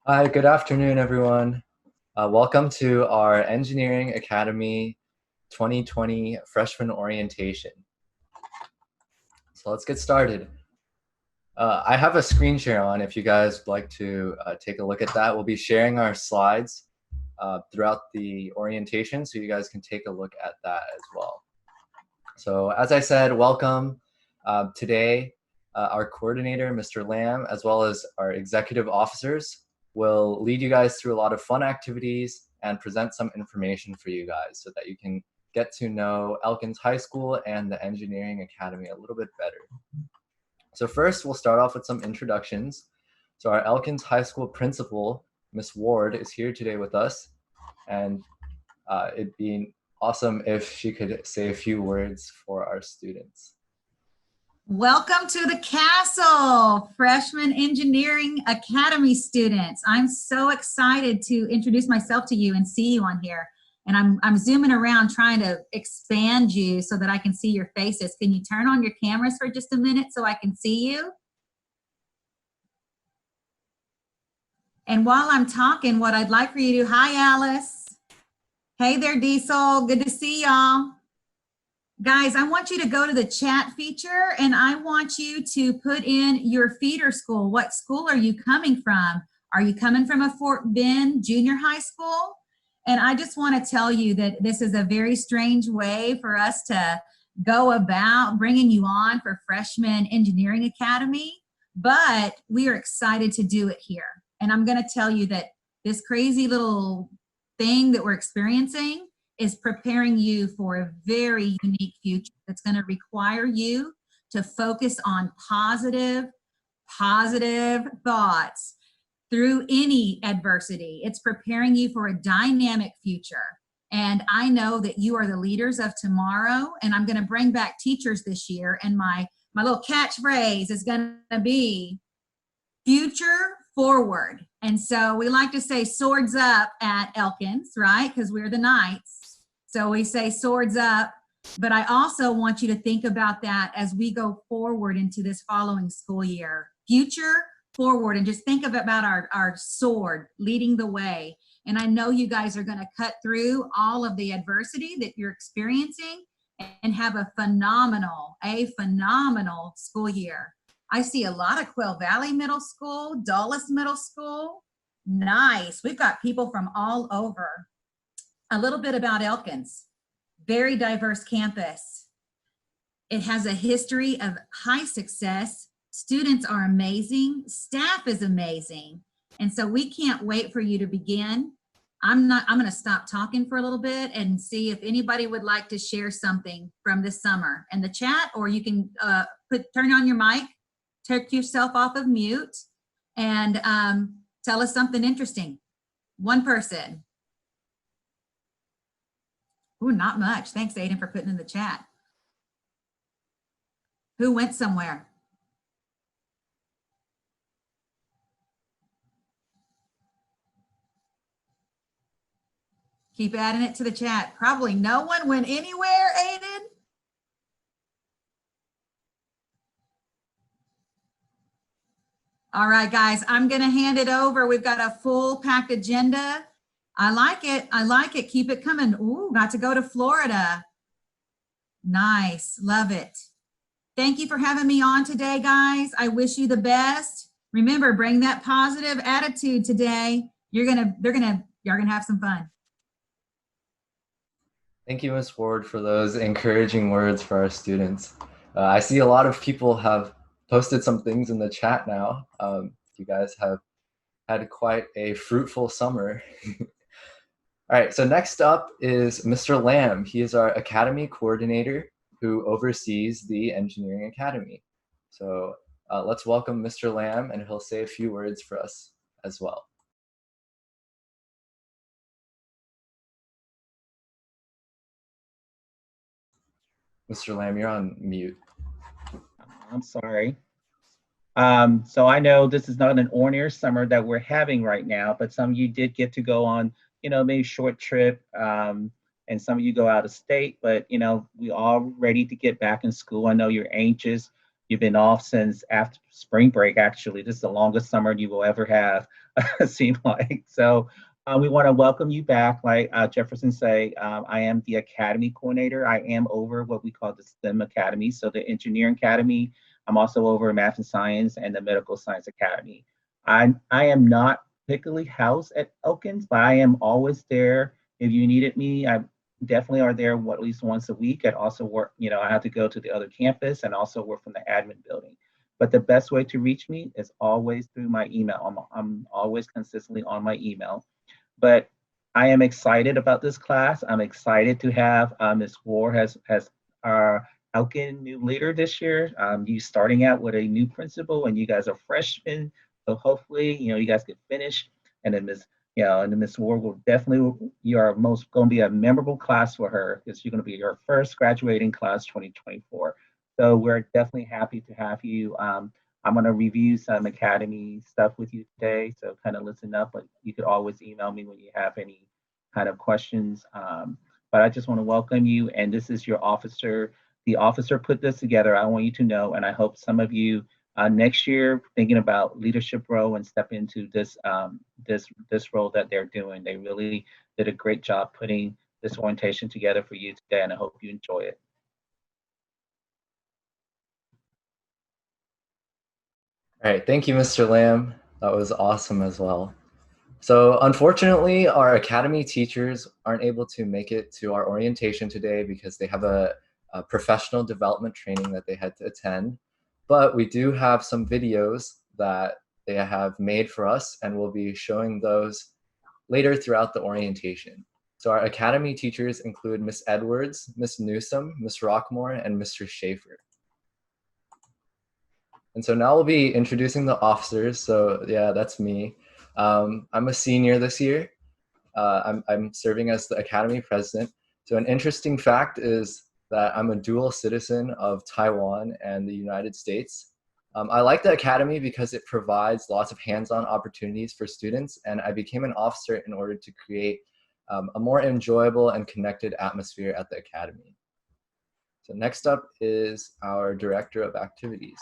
Hi, good afternoon, everyone. Welcome to our Engineering Academy 2020 Freshman Orientation. So let's get started. I have a screen share on if you guys would like to take a look at that. We'll be sharing our slides throughout the orientation, so you guys can take a look at that as well. So as I said, welcome. Today, our coordinator, Mr. Lamb, as well as our executive officers will lead you guys through a lot of fun activities and present some information for you guys so that you can get to know Elkins High School and the Engineering Academy a little bit better. So first, we'll start off with some introductions. So our Elkins High School principal, Miss Ward, is here today with us, and it'd be awesome if she could say a few words for our students. Welcome to the castle, Freshman Engineering Academy students. I'm so excited to introduce myself to you and see you on here. And I'm zooming around trying to expand you so that I can see your faces. Can you turn on your cameras for just a minute so I can see you? And while I'm talking, what I'd like for you to do, hi Alice. Hey there, Diesel, good to see y'all. Guys, I want you to go to the chat feature and I want you to put in your feeder school. What school are you coming from? Are you coming from a Fort Bend junior high school? And I just want to tell you that this is a very strange way for us to go about bringing you on for Freshman Engineering Academy, but we are excited to do it here. And I'm going to tell you that this crazy little thing that we're experiencing is preparing you for a very unique future that's going to require you to focus on positive thoughts through any adversity. It's preparing you for a dynamic future. And I know that you are the leaders of tomorrow, and I'm going to bring back teachers this year, and my little catchphrase is going to be future forward. And so we like to say swords up at Elkins, right? Because we're the Knights. So we say swords up, but I also want you to think about that as we go forward into this following school year. Future forward, and just think about our sword leading the way. And I know you guys are going to cut through all of the adversity that you're experiencing and have a phenomenal school year. I see a lot of Quail Valley Middle School, Dulles Middle School. Nice. We've got people from all over. A little bit about Elkins. Very diverse campus. It has a history of high success. Students are amazing. Staff is amazing. And so we can't wait for you to begin. I'm going to stop talking for a little bit and see if anybody would like to share something from this summer in the chat, or you can turn on your mic, take yourself off of mute, and tell us something interesting. One person. Ooh, not much. Thanks, Aiden, for putting in the chat. Who went somewhere? Keep adding it to the chat. Probably no one went anywhere, Aiden. All right, guys, I'm going to hand it over. We've got a full packed agenda. I like it. I like it. Keep it coming. Ooh, got to go to Florida. Nice. Love it. Thank you for having me on today, guys. I wish you the best. Remember, bring that positive attitude today. You're gonna have some fun. Thank you, Ms. Ward, for those encouraging words for our students. I see a lot of people have posted some things in the chat now. You guys have had quite a fruitful summer. All right, so next up is Mr. Lamb. He is our Academy Coordinator who oversees the Engineering Academy. So let's welcome Mr. Lamb, and he'll say a few words for us as well. Mr. Lamb, you're on mute. I'm sorry. So I know this is not an ordinary summer that we're having right now, but some of you did get to go on, maybe short trip, and some of you go out of state, but we all ready to get back in school. I know you're anxious You've been off since after spring break, actually. This is the longest summer you will ever have, it seems like. So we want to welcome you back. Like Jefferson say, I am the Academy coordinator. I am over what we call the STEM Academy, so the Engineering Academy. I'm also over Math and Science and the Medical Science Academy. I am not particularly housed at Elkins, but I am always there. If you needed me, I definitely are there at least once a week. I also work, I have to go to the other campus and also work from the admin building. But the best way to reach me is always through my email. I'm always consistently on my email. But I am excited about this class. I'm excited to have Ms. War has our Elkin new leader this year. You starting out with a new principal, and you guys are freshmen. So hopefully, you guys get finished, and then Miss Ward will definitely, you are most going to be a memorable class for her because you're going to be your first graduating class 2024. So we're definitely happy to have you. I'm going to review some academy stuff with you today. So kind of listen up, but you could always email me when you have any kind of questions. But I just want to welcome you. And this is your officer. The officer put this together. I want you to know, and I hope some of you next year thinking about leadership role and step into this role that they're doing. They really did a great job putting this orientation together for you today, and I hope you enjoy it. All right, thank you, Mr. Lamb. That was awesome as well. So unfortunately, our academy teachers aren't able to make it to our orientation today because they have a professional development training that they had to attend. But we do have some videos that they have made for us, and we'll be showing those later throughout the orientation. So our academy teachers include Miss Edwards, Miss Newsom, Miss Rockmore, and Mr. Schaefer. And so now we'll be introducing the officers. So yeah, that's me. I'm a senior this year. I'm serving as the academy president. So an interesting fact is that I'm a dual citizen of Taiwan and the United States. I like the academy because it provides lots of hands-on opportunities for students, and I became an officer in order to create a more enjoyable and connected atmosphere at the academy. So next up is our director of activities.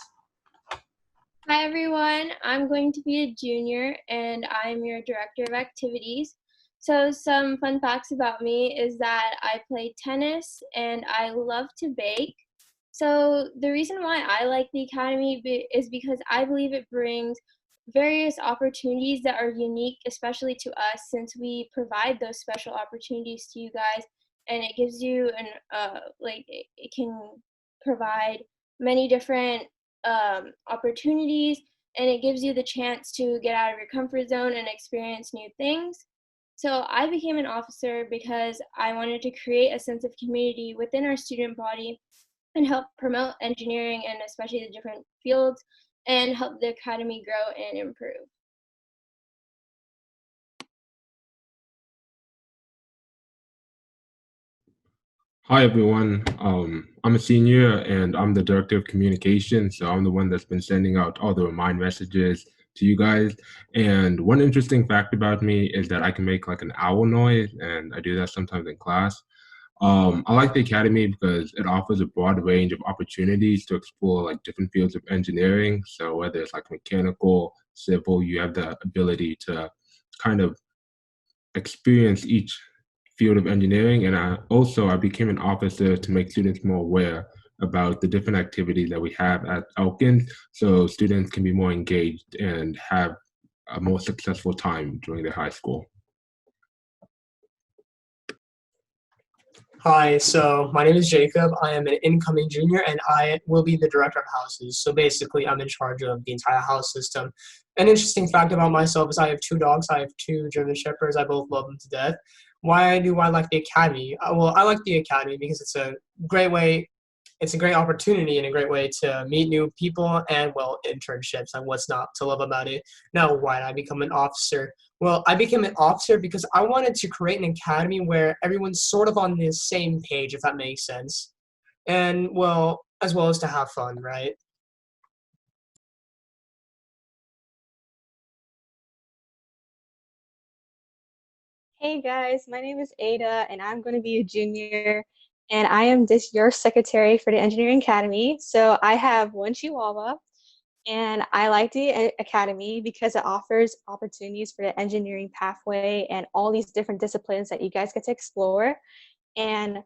Hi everyone, I'm going to be a junior and I'm your director of activities. So some fun facts about me is that I play tennis and I love to bake. So the reason why I like the academy is because I believe it brings various opportunities that are unique, especially to us, since we provide those special opportunities to you guys, and it gives you it can provide many different opportunities, and it gives you the chance to get out of your comfort zone and experience new things. So I became an officer because I wanted to create a sense of community within our student body and help promote engineering and especially the different fields and help the academy grow and improve. Hi everyone. I'm a senior and I'm the director of communication. So I'm the one that's been sending out all the remind messages to you guys. And one interesting fact about me is that I can make like an owl noise, and I do that sometimes in class. I like the academy because it offers a broad range of opportunities to explore like different fields of engineering. So whether it's like mechanical, civil, you have the ability to kind of experience each field of engineering. And I became an officer to make students more aware about the different activities that we have at Elkins, so students can be more engaged and have a more successful time during their high school. Hi, so my name is Jacob. I am an incoming junior and I will be the director of houses. So basically, I'm in charge of the entire house system. An interesting fact about myself is I have two dogs. I have two German Shepherds. I both love them to death. Why do I like the academy? Well, I like the academy because it's a great way, it's a great opportunity and a great way to meet new people and, well, internships and what's not to love about it. Now, why did I become an officer? Well, I became an officer because I wanted to create an academy where everyone's sort of on the same page, if that makes sense. And, well, as well as to have fun, right? Hey guys, my name is Ada and I'm going to be a junior. and I am this year's secretary for the Engineering Academy. So I have one chihuahua, and I like the academy because it offers opportunities for the engineering pathway and all these different disciplines that you guys get to explore. And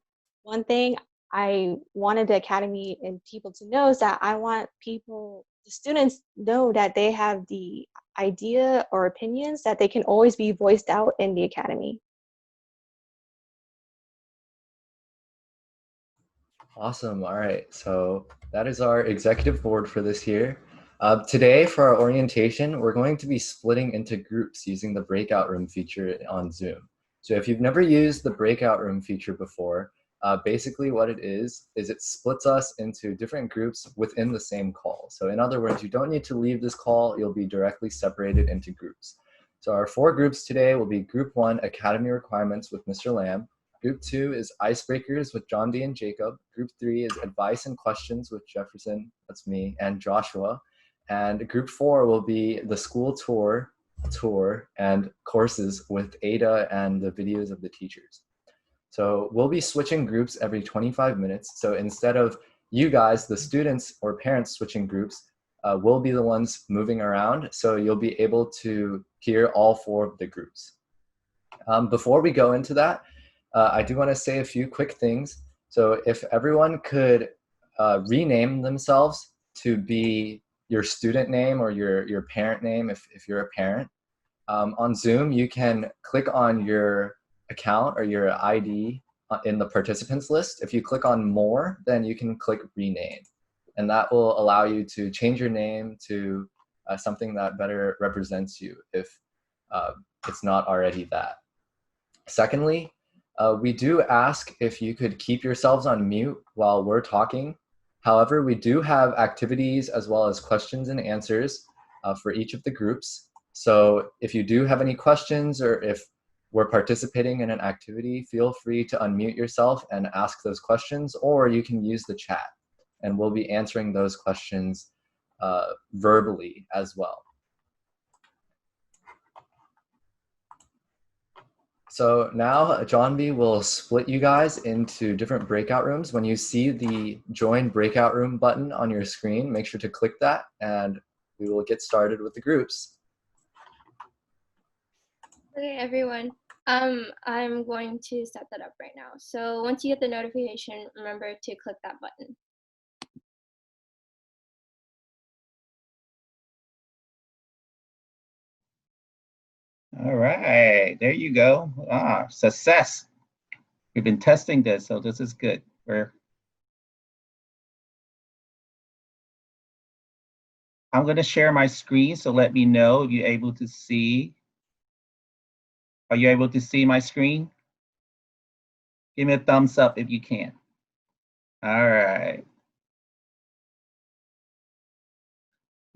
one thing I wanted the academy and people to know is that I want people, the students, know that they have the idea or opinions that they can always be voiced out in the academy. Awesome. All right. So that is our executive board for this year. Today, for our orientation, we're going to be splitting into groups using the breakout room feature on Zoom. So if you've never used the breakout room feature before, basically what it is it splits us into different groups within the same call. So in other words, you don't need to leave this call. You'll be directly separated into groups. So our 4 groups today will be Group 1, Academy Requirements with Mr. Lamb. Group 2 is Icebreakers with John D. and Jacob. Group 3 is Advice and Questions with Jefferson, that's me, and Joshua. And Group 4 will be the school tour and courses with Ada and the videos of the teachers. So we'll be switching groups every 25 minutes. So instead of you guys, the students or parents switching groups, we'll be the ones moving around. So you'll be able to hear all 4 of the groups. Before we go into that, I do want to say a few quick things. So if everyone could rename themselves to be your student name or your parent name, if you're a parent. On Zoom, you can click on your account or your ID in the participants list. If you click on more, then you can click rename. And that will allow you to change your name to something that better represents you if it's not already that. Secondly, we do ask if you could keep yourselves on mute while we're talking. However, we do have activities as well as questions and answers for each of the groups. So if you do have any questions or if we're participating in an activity, feel free to unmute yourself and ask those questions, or you can use the chat and we'll be answering those questions verbally as well. So now Janavi will split you guys into different breakout rooms. When you see the join breakout room button on your screen, make sure to click that and we will get started with the groups. Okay, everyone. I'm going to set that up right now. So once you get the notification, remember to click that button. All right, there you go. Success. We've been testing this, so this is good. I'm going to share my screen, so let me know if you're able to see. Are you able to see my screen? Give me a thumbs up if you can. All right.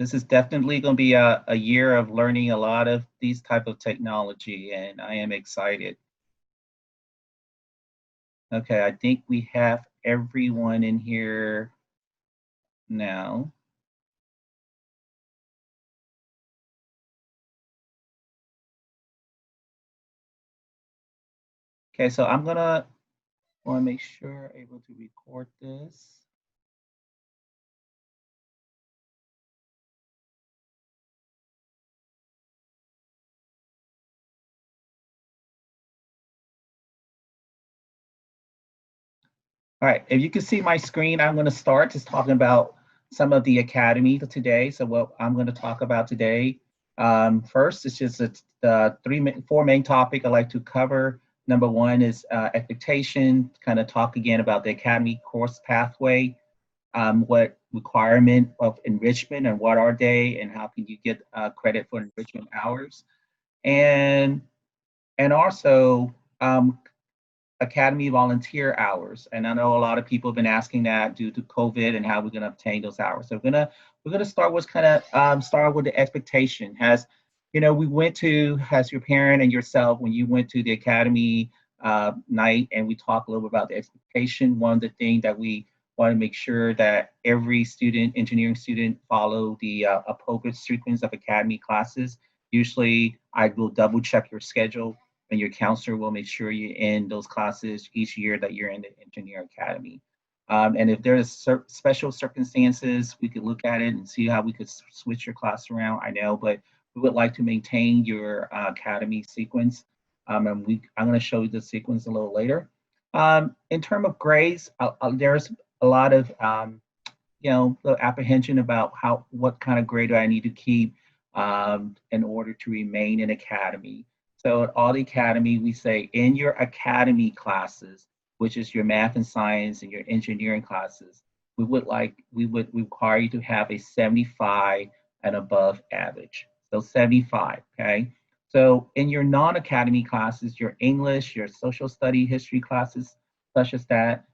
This is definitely going to be a year of learning a lot of these type of technology, and I am excited. Okay, I think we have everyone in here now. Okay, so I'm gonna want to make sure I'm able to record this. All right, if you can see my screen, I'm going to start just talking about some of the academy today. So what I'm going to talk about today, first, it's just the 4 main topic I'd like to cover. Number 1 is expectation, kind of talk again about the academy course pathway, what requirement of enrichment and what are they, and how can you get credit for enrichment hours, and also Academy volunteer hours. And I know a lot of people have been asking that due to COVID and how we're going to obtain those hours. So we're gonna start with start with the expectation. As you know, we went to, as your parent and yourself, when you went to the Academy night, and we talked a little bit about the expectation. One of the things that we want to make sure that every student, engineering student, follow the appropriate sequence of Academy classes. Usually I will double check your schedule and your counselor will make sure you're in those classes each year that you're in the engineering academy. And if there's special circumstances, we could look at it and see how we could switch your class around. I know, but we would like to maintain your academy sequence. And I'm going to show you the sequence a little later. In terms of grades, there's a lot of the apprehension about what kind of grade do I need to keep in order to remain in academy. So at all the academy, we say in your academy classes, which is your math and science and your engineering classes, we would require you to have a 75 and above average. So 75, okay? So in your non-academy classes, your English, your social study, history classes, such as that,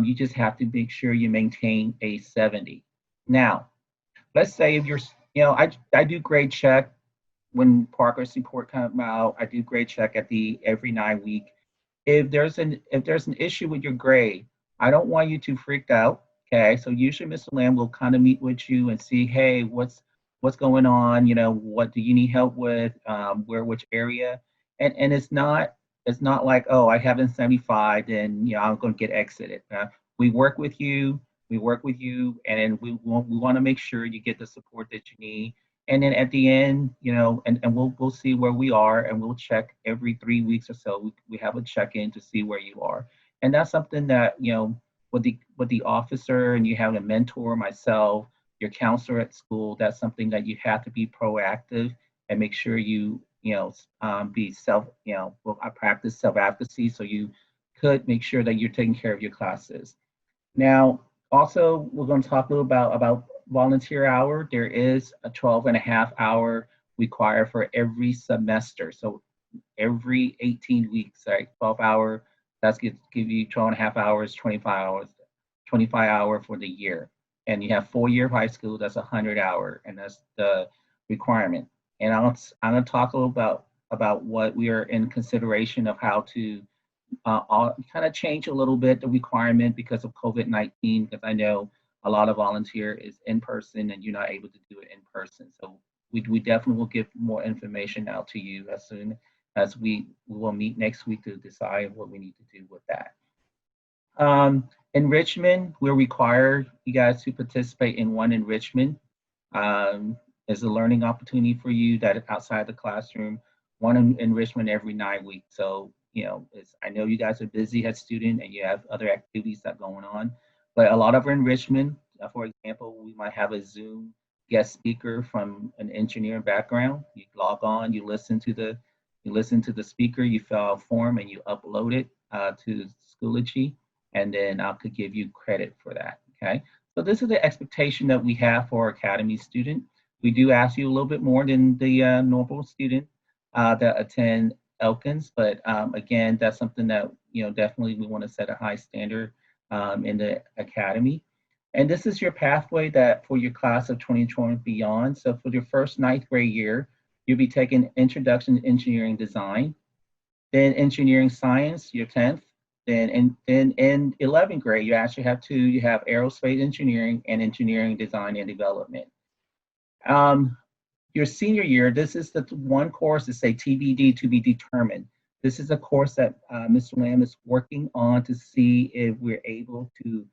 you just have to make sure you maintain a 70. Now, let's say if you're, I do grade check when progress report come out. I do grade check at the every 9 week. If there's an issue with your grade, I don't want you to freak out. Okay, so usually Mr. Lamb will kind of meet with you and see, hey, what's going on? What do you need help with? Which area? And it's not like, oh, I have a 75, then I'm going to get exited. We work with you, and we want to make sure you get the support that you need. And then at the end, and we'll see where we are, and we'll check every 3 weeks or so. We have a check-in to see where you are, and that's something that with the officer, and you have a mentor, myself, your counselor at school. That's something that you have to be proactive and make sure you be I practice self-advocacy, so you could make sure that you're taking care of your classes. Now, also, we're going to talk a little about volunteer hour. There is a 12.5 hour required for every semester. So every 18 weeks, right? 12 hour, that's give you 12.5 hours, 25 hour for the year. And you have 4 year high school, that's 100 hour, and that's the requirement. And I'm going to talk a little about what we are in consideration of how to kind of change a little bit the requirement because of COVID-19, because I know a lot of volunteer is in person and you're not able to do it in person. So we definitely will give more information out to you as soon as we will meet next week to decide what we need to do with that. Enrichment, we'll require you guys to participate in one enrichment. As a learning opportunity for you that is outside the classroom, one enrichment every 9 weeks. So, I know you guys are busy as student and you have other activities that are going on, but a lot of enrichment, for example, we might have a Zoom guest speaker from an engineering background. You log on, you listen to the speaker, you fill out a form and you upload it to Schoology, and then I could give you credit for that, okay? So this is the expectation that we have for our Academy student. We do ask you a little bit more than the normal student that attend Elkins, but again, that's something that definitely we want to set a high standard in the academy. And this is your pathway that for your class of 2020 beyond. So for your first 9th grade year, you'll be taking Introduction to Engineering Design, then Engineering Science, your 10th. Then in 11th grade, you actually have two. You have Aerospace Engineering and Engineering Design and Development. Your senior year, this is the one course that say TBD, to be determined. This is a course that Mr. Lamb is working on to see if we're able to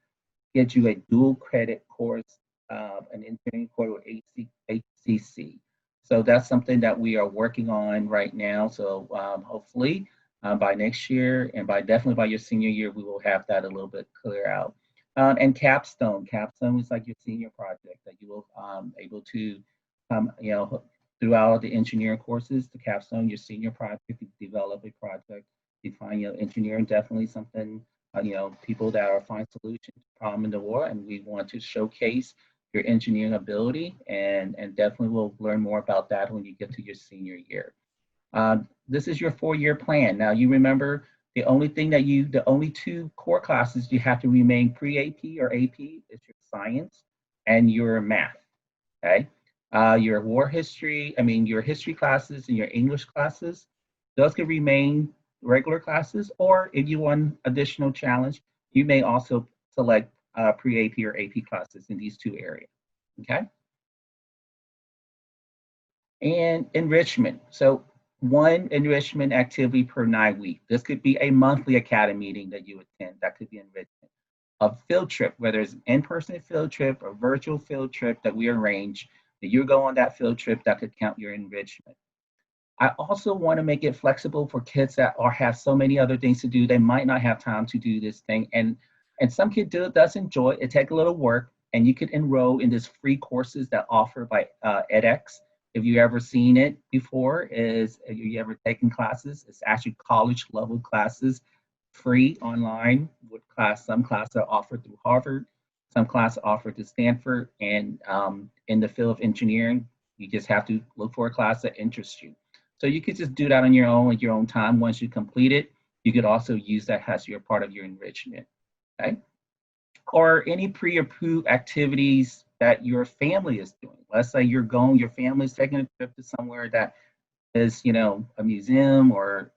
get you a dual credit course, an engineering course with HCC. So that's something that we are working on right now. So hopefully by next year and definitely by your senior year, we will have that a little bit clear out. And capstone is like your senior project that you will able to throughout the engineering courses, the capstone, your senior project, you develop a project, define your engineering, definitely something, people that are find solutions to problem in the world, and we want to showcase your engineering ability, and definitely we'll learn more about that when you get to your senior year. This is your 4-year plan. Now you remember the only 2 core classes you have to remain pre-AP or AP is your science and your math, okay? Your your history classes and your English classes, those can remain regular classes, or if you want additional challenge, you may also select pre-AP or AP classes in these 2 areas, okay? And enrichment. So one enrichment activity per 9 weeks. This could be a monthly academy meeting that you attend. That could be enrichment. A field trip, whether it's an in-person field trip or virtual field trip that we arrange, that you go on that field trip, that could count your enrichment. I also want to make it flexible for kids that have so many other things to do. They might not have time to do this thing. And some kids does enjoy it. It takes a little work, and you could enroll in this free courses that offer by edX. If you ever seen it before, have you ever taken classes? It's actually college level classes, free online with some classes are offered through Harvard, some classes are offered to Stanford, and in the field of engineering, you just have to look for a class that interests you. So you could just do that on your own at your own time. Once you complete it, you could also use that as your part of your enrichment, okay? Or any pre-approved activities that your family is doing. Let's say your family's taking a trip to somewhere that is, a museum or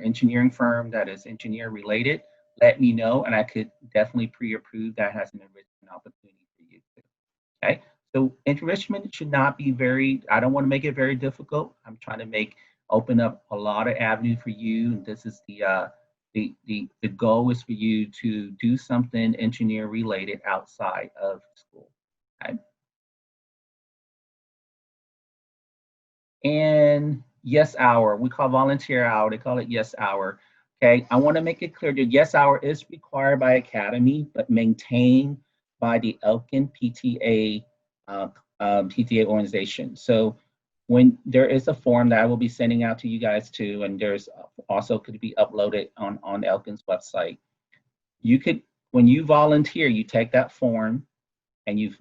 engineering firm that is engineer related. Let me know, and I could definitely pre-approve that as an enrichment opportunity for you too. Okay. So enrichment should not be I don't want to make it very difficult. I'm trying to open up a lot of avenue for you. And this is the goal is for you to do something engineer related outside of school. Okay. And yes hour, we call volunteer hour, they call it yes hour. Okay, I want to make it clear that yes hour is required by Academy, but maintained by the Elkin PTA PTA organization. So when there is a form that I will be sending out to you guys too, and there's also could be uploaded on Elkin's website. When you volunteer, you take that form and you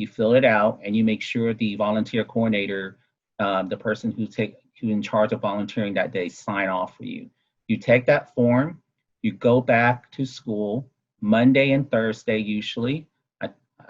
fill it out, and you make sure the volunteer coordinator, the person who's in charge of volunteering that day, sign off for you. You take that form, you go back to school Monday and Thursday usually.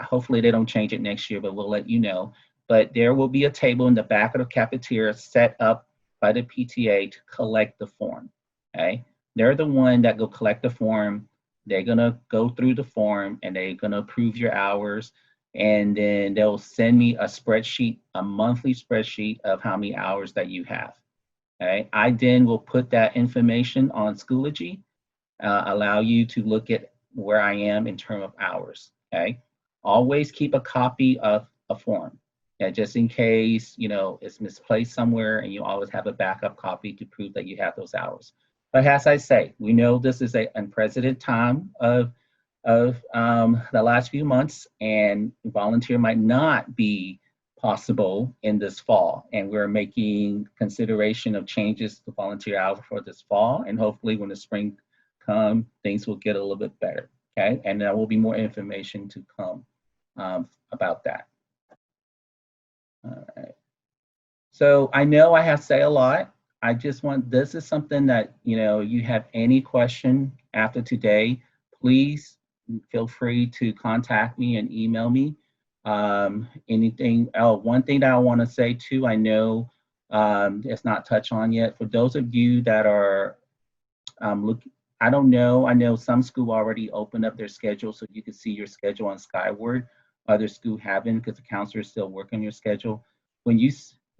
Hopefully they don't change it next year, but we'll let you know. But there will be a table in the back of the cafeteria set up by the PTA to collect the form. Okay, they're the one that go collect the form. They're gonna go through the form and they're gonna approve your hours, and then they'll send me a spreadsheet, a monthly spreadsheet of how many hours that you have. Okay, I then will put that information on Schoology, allow you to look at where I am in terms of hours. Okay, always keep a copy of a form, just in case it's misplaced somewhere, and you always have a backup copy to prove that you have those hours. But as I say, we know this is an unprecedented time of the last few months, and volunteer might not be possible in this fall. And we're making consideration of changes to volunteer hours for this fall. And hopefully when the spring comes, things will get a little bit better. Okay, and there will be more information to come about that. All right. So I know I have said a lot. I just this is something that, you have any question after today, please feel free to contact me and email me. Anything. Oh, one thing that I want to say too, I know it's not touched on yet. For those of you that are looking, I don't know. I know some school already opened up their schedule so you can see your schedule on Skyward. Other school haven't, because the counselor is still working your schedule. When you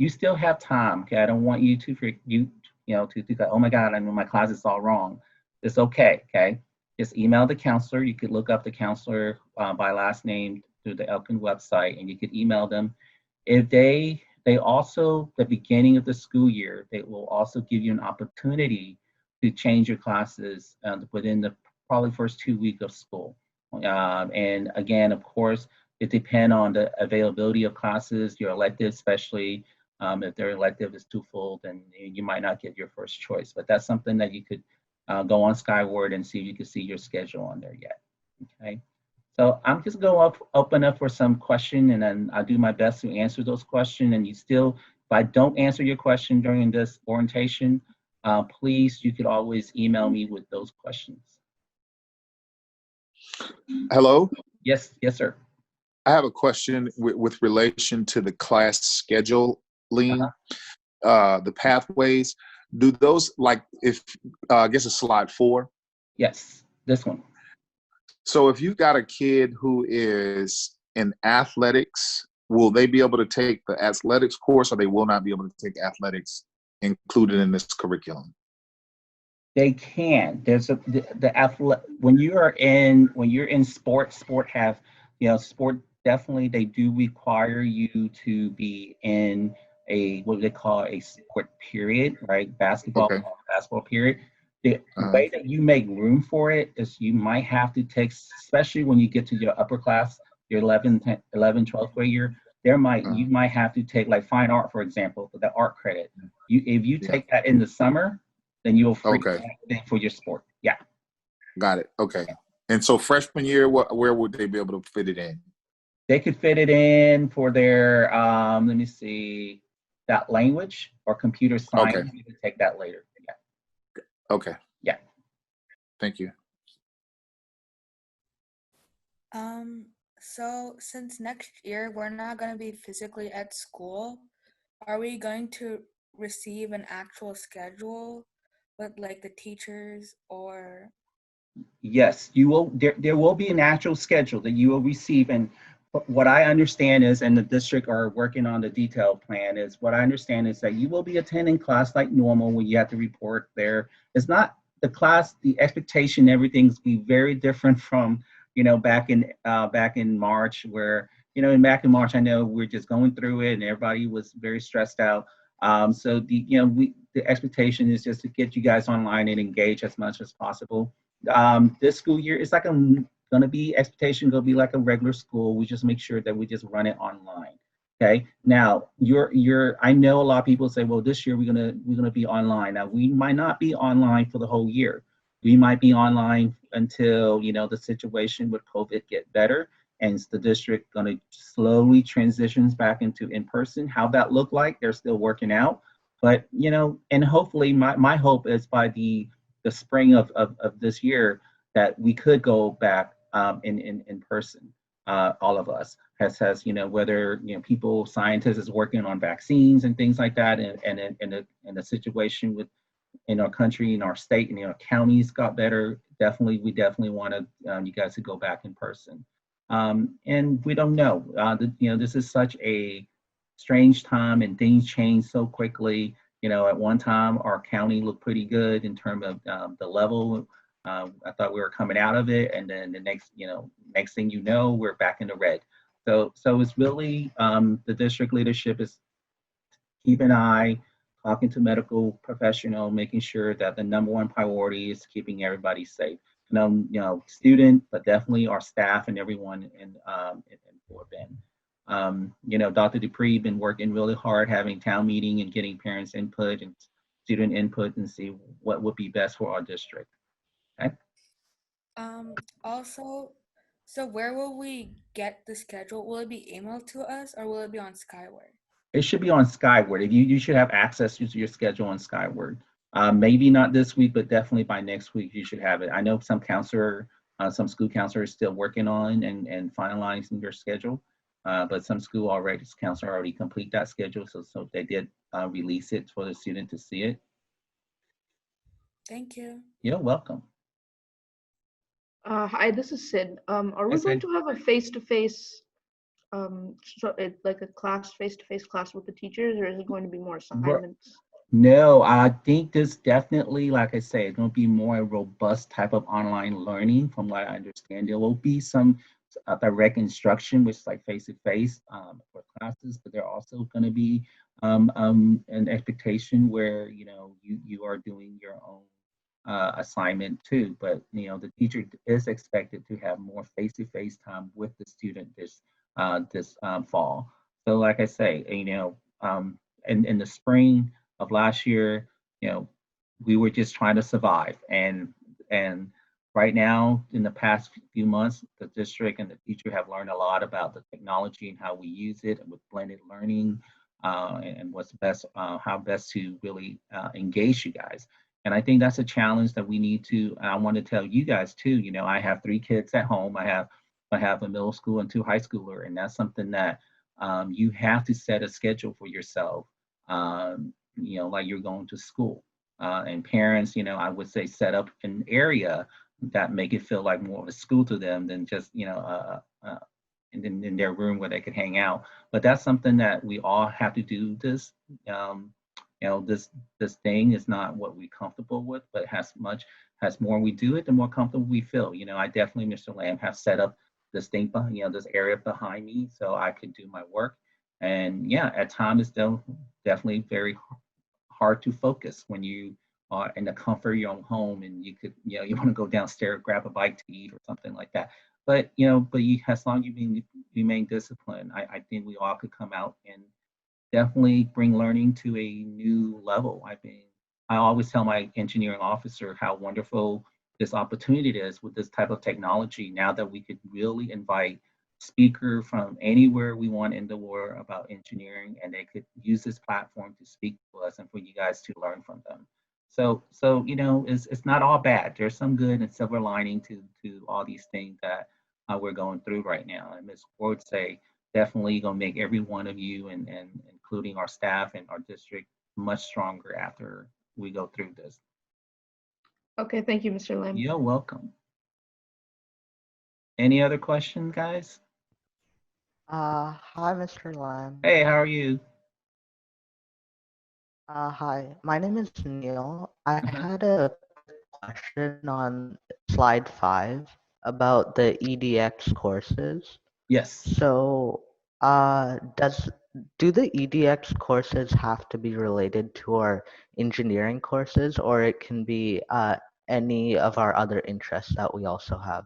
still have time, okay? I don't want you to to think, oh my God, I know my class is all wrong. It's okay, okay? Just email the counselor. You could look up the counselor by last name through the Elkin website, and you could email them. If they also, the beginning of the school year, they will also give you an opportunity to change your classes within the probably first 2 weeks of school. And again, of course, it depends on the availability of classes, your elective, especially if their elective is too full, then you might not get your first choice. But that's something that you could go on Skyward and see if you can see your schedule on there yet. Okay. So I'm just going to open up for some question, and then I'll do my best to answer those questions. And if I don't answer your question during this orientation, please, you could always email me with those questions. Hello? Yes, sir. I have a question with relation to the class scheduling, the pathways. Do those, I guess it's slide 4? Yes, this one. So if you've got a kid who is in athletics, will they be able to take the athletics course, or they will not be able to take athletics included in this curriculum? They can. There's when you're in sport have, sport definitely they do require you to be in a what they call a sport period, right? Okay. Basketball period. The Uh-huh. way that you make room for it is you might have to take, especially when you get to your upper class, your 12th grade year, Uh-huh. you might have to take like fine art, for example, for the art credit. If you Yeah. take that in the summer, then you'll free Okay. for your sport. Yeah. Got it. Okay. And so freshman year, where would they be able to fit it in? They could fit it in for their, let me see, that language or computer Okay. science. You can take that later. Yeah. Okay. Yeah. Thank you. So since next year we're not going to be physically at school, are we going to receive an actual schedule with like the teachers or? Yes, you will. There will be an actual schedule that you will receive, and what I understand is, and the district are working on the detailed plan. Is what I understand is that you will be attending class like normal when you have to report there. It's not the class, the expectation, everything's be very different from back in March, where back in March I know we're just going through it and everybody was very stressed out. So the expectation is just to get you guys online and engage as much as possible. This school year, it's like gonna be expectation gonna be like a regular school. We just make sure that we just run it online. Okay. Now I know a lot of people say, well, this year we're gonna be online. Now we might not be online for the whole year. We might be online until the situation with COVID get better, and the district gonna slowly transitions back into in person. How that look like, they're still working out. But and hopefully my hope is by the spring of this year that we could go back in person. All of us has whether people scientists is working on vaccines and things like that, and the situation with in our country, in our state, and our counties got better. We definitely want you guys to go back in person. And we don't know. This is such a strange time, and things change so quickly. At one time, our county looked pretty good in terms of the level. I thought we were coming out of it, and then the next thing we're back in the red. So it's really the district leadership is keep an eye, talking to medical professional, making sure that the number one priority is keeping everybody safe. Student, but definitely our staff and everyone in Fort Bend. Dr. Dupree been working really hard, having town meeting and getting parents' input and student input and see what would be best for our district. Okay. Also, so where will we get the schedule? Will it be emailed to us or will it be on Skyward? It should be on Skyward. If you should have access to your schedule on Skyward. Maybe not this week, but definitely by next week you should have it. I know some some school counselor is still working on and finalizing their schedule, but some counselor already complete that schedule. So they did release it for the student to see it. Thank you. You're welcome. Hi, this is Sid. Are we Hi, going Sid. to have a face-to-face, like a class, face-to-face class with the teachers, or is it going to be more assignments? No, I think this definitely, like I say, it's going to be more a robust type of online learning. From what I understand, there will be some direct instruction, which is like face-to-face for classes, but there are also going to be an expectation where you are doing your own assignment too. But the teacher is expected to have more face-to-face time with the student this fall. So, like I say, in the spring of last year, we were just trying to survive, and right now, in the past few months, the district and the teacher have learned a lot about the technology and how we use it with blended learning, and what's best, how best to really engage you guys. And I think that's a challenge that we need to. And I want to tell you guys too. I have 3 kids at home. I have a middle school and 2 high schooler, and that's something that you have to set a schedule for yourself. Like you're going to school. And parents, I would say set up an area that make it feel like more of a school to them than just, in their room where they could hang out. But that's something that we all have to do this this thing is not what we're comfortable with, but has more we do it, the more comfortable we feel. I definitely, Mr. Lamb, have set up this thing, this area behind me so I could do my work. And yeah, at times it's still definitely very hard to focus when you are in the comfort of your own home and you could, you want to go downstairs, grab a bite to eat or something like that. But as long as you remain disciplined, I think we all could come out and definitely bring learning to a new level. I always tell my engineering officer how wonderful this opportunity is with this type of technology now that we could really invite speaker from anywhere we want in the world about engineering, and they could use this platform to speak to us and for you guys to learn from them. So it's not all bad. There's some good and silver lining to all these things that we're going through right now. And Ms. Ward say definitely gonna make every one of you and including our staff and our district much stronger after we go through this. Okay, thank you, Mr. Lamb. You're welcome. Any other questions, guys? Hi, Mr. Lam. Hey, how are you? Hi, my name is Neil. I Uh-huh. had a question on slide 5 about the EDX courses. Yes. So, do the EDX courses have to be related to our engineering courses, or it can be any of our other interests that we also have?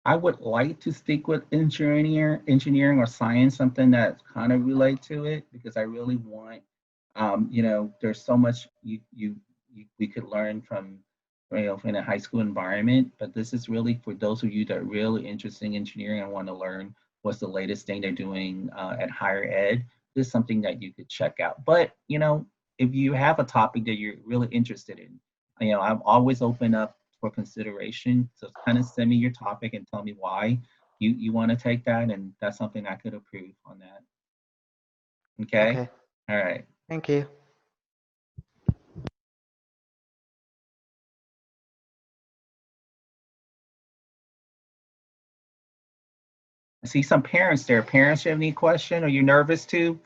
I would like to stick with engineering or science, something that kind of relate to it, because I really want, there's so much we could learn from, in a high school environment. But this is really for those of you that are really interested in engineering and want to learn what's the latest thing they're doing at higher ed. This is something that you could check out. But if you have a topic that you're really interested in, I'm always open up for consideration. So kind of send me your topic and tell me why you want to take that, and that's something I could approve on that. Okay? Okay, All right. thank you. I see some parents there. Parents, you have any question? Are you nervous too?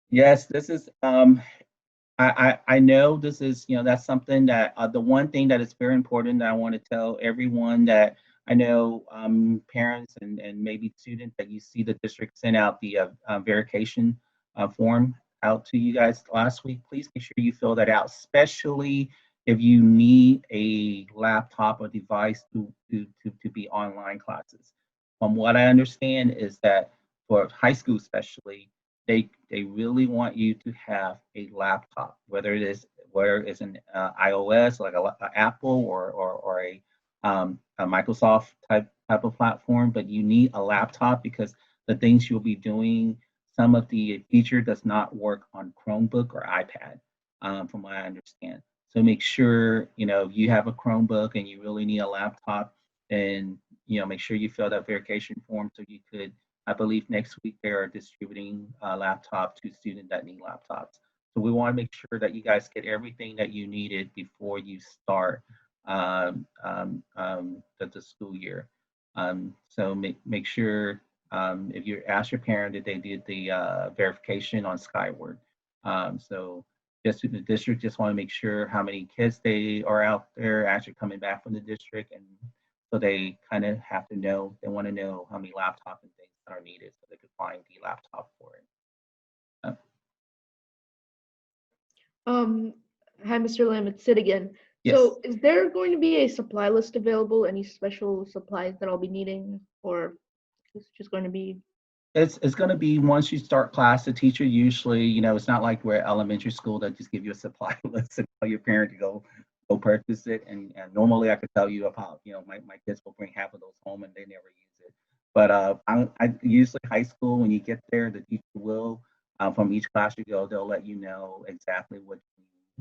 Yes, this is I know this is, that's something that the one thing that is very important that I want to tell everyone that I know, parents and maybe students, that you see the district sent out the verification form out to you guys last week. Please make sure you fill that out, especially if you need a laptop or device to be online classes. From what I understand is that for high school especially, they really want you to have a laptop, whether it's an iOS like a Apple or a Microsoft type of platform, but you need a laptop because the things you'll be doing, some of the feature does not work on Chromebook or iPad, from what I understand. So make sure if you have a Chromebook and you really need a laptop, and make sure you fill that verification form so you could. I believe next week they are distributing a laptop to students that need laptops. So we want to make sure that you guys get everything that you needed before you start the school year. So make sure if you ask your parent that they did the verification on Skyward. So just the district just want to make sure how many kids they are out there actually coming back from the district, and so they kind of have to know, they want to know how many laptops and things that are needed so they could find the laptop for it. Um, Hi, Mr. Lamb, it's Sid again. Yes. So is there going to be a supply list available? Any special supplies that I'll be needing, or is it just going to be? It's going to be once you start class, the teacher usually, it's not like we're at elementary school that just give you a supply list and tell your parent to go purchase it. And normally I could tell you about, my kids will bring half of those home and they never use it. But I usually high school, when you get there, the teacher will, from each class you go, they'll let you know exactly what,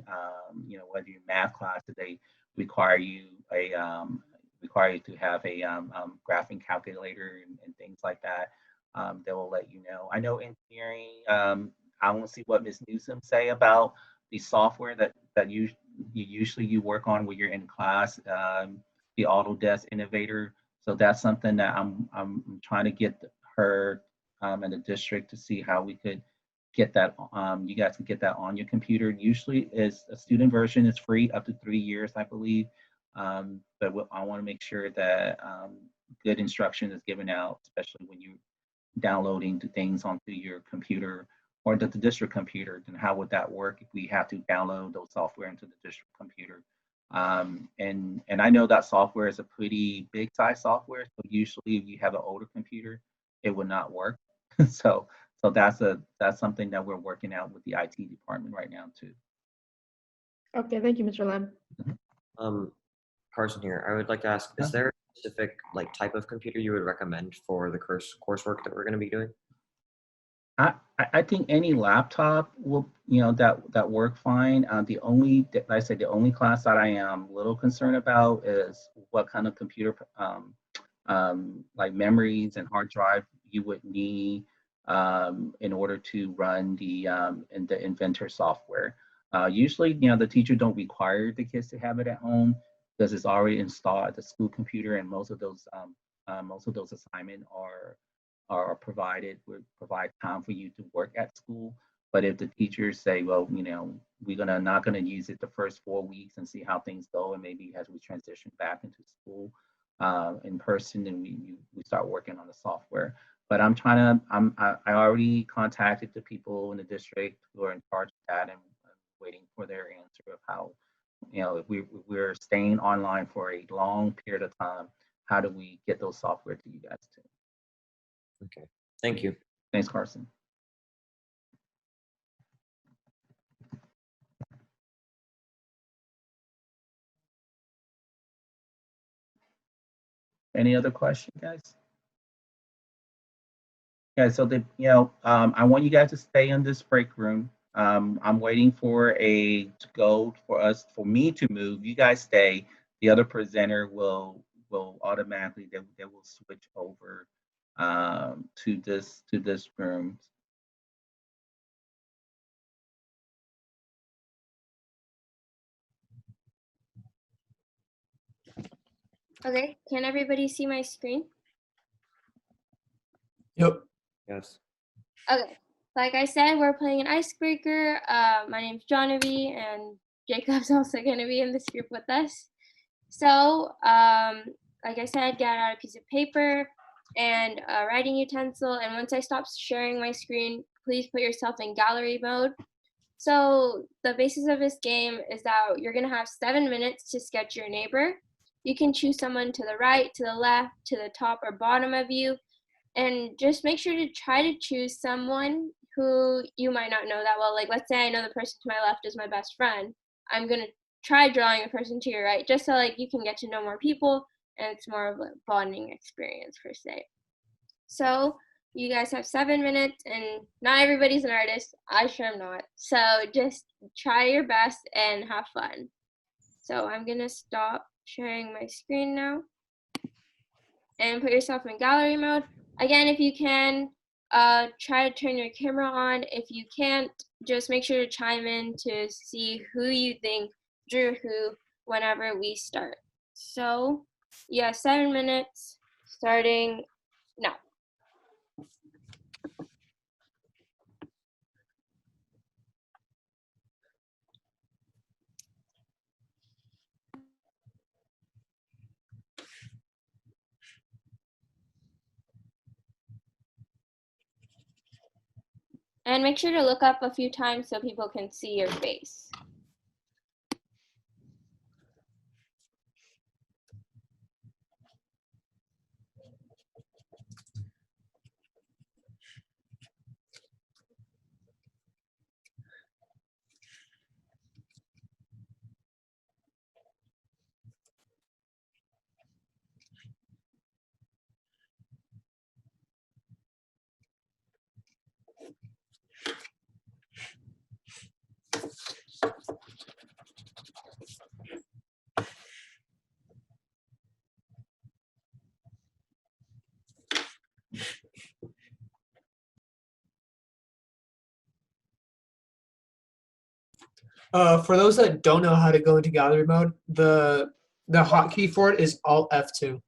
whether your math class, that they require you to have a graphing calculator and things like that. They will let you know. I know engineering. I want to see what Ms. Newsom say about the software that you usually work on when you're in class. The Autodesk Innovator. So that's something that I'm trying to get her and the district to see how we could get that. You guys can get that on your computer. Usually, is a student version is free up to 3 years, I believe. But I want to make sure that good instruction is given out, especially when you're downloading the things onto your computer or the district computer. Then how would that work if we have to download those software into the district computer? And I know that software is a pretty big size software. So usually, if you have an older computer, it would not work. so so that's something that we're working out with the IT department right now too. Okay, thank you, Mr. Lam. Carson here. I would like to ask, is there a specific like type of computer you would recommend for the coursework that we're going to be doing? I think any laptop will, that work fine. Like I said, the only class that I am a little concerned about is what kind of computer, like memories and hard drive you would need in order to run the Inventor software. Usually, the teacher don't require the kids to have it at home because it's already installed at the school computer, and most of those assignments are provided, would provide time for you to work at school. But if the teachers say, well, we're not gonna use it the first 4 weeks and see how things go, and maybe as we transition back into school in person, then we start working on the software. But I already contacted the people in the district who are in charge of that, and I'm waiting for their answer of how, if we're staying online for a long period of time, how do we get those software to you guys too? Okay, thank you. Thanks, Carson. Any other questions, guys? Yeah, so I want you guys to stay in this break room. I'm waiting for for me to move. You guys stay. The other presenter will automatically they will switch over to this room. Okay, can everybody see my screen? Yep. Yes. Okay, like I said, we're playing an icebreaker. My name's Janavi, and Jakub's also going to be in this group with us. So, like I said, get out a piece of paper and a writing utensil. And once I stop sharing my screen, please put yourself in gallery mode. So the basis of this game is that you're going to have 7 minutes to sketch your neighbor. You can choose someone to the right, to the left, to the top or bottom of you. And just make sure to try to choose someone who you might not know that well. Like, let's say I know the person to my left is my best friend. I'm going to try drawing a person to your right, just so like you can get to know more people and it's more of a bonding experience per se. So you guys have 7 minutes, and not everybody's an artist. I sure am not. So just try your best and have fun. So I'm going to stop sharing my screen now and put yourself in gallery mode. Again, if you can, try to turn your camera on. If you can't, just make sure to chime in to see who you think drew who whenever we start. So, yeah, 7 minutes starting now. And make sure to look up a few times so people can see your face. For those that don't know how to go into gallery mode, the hotkey for it is Alt F2.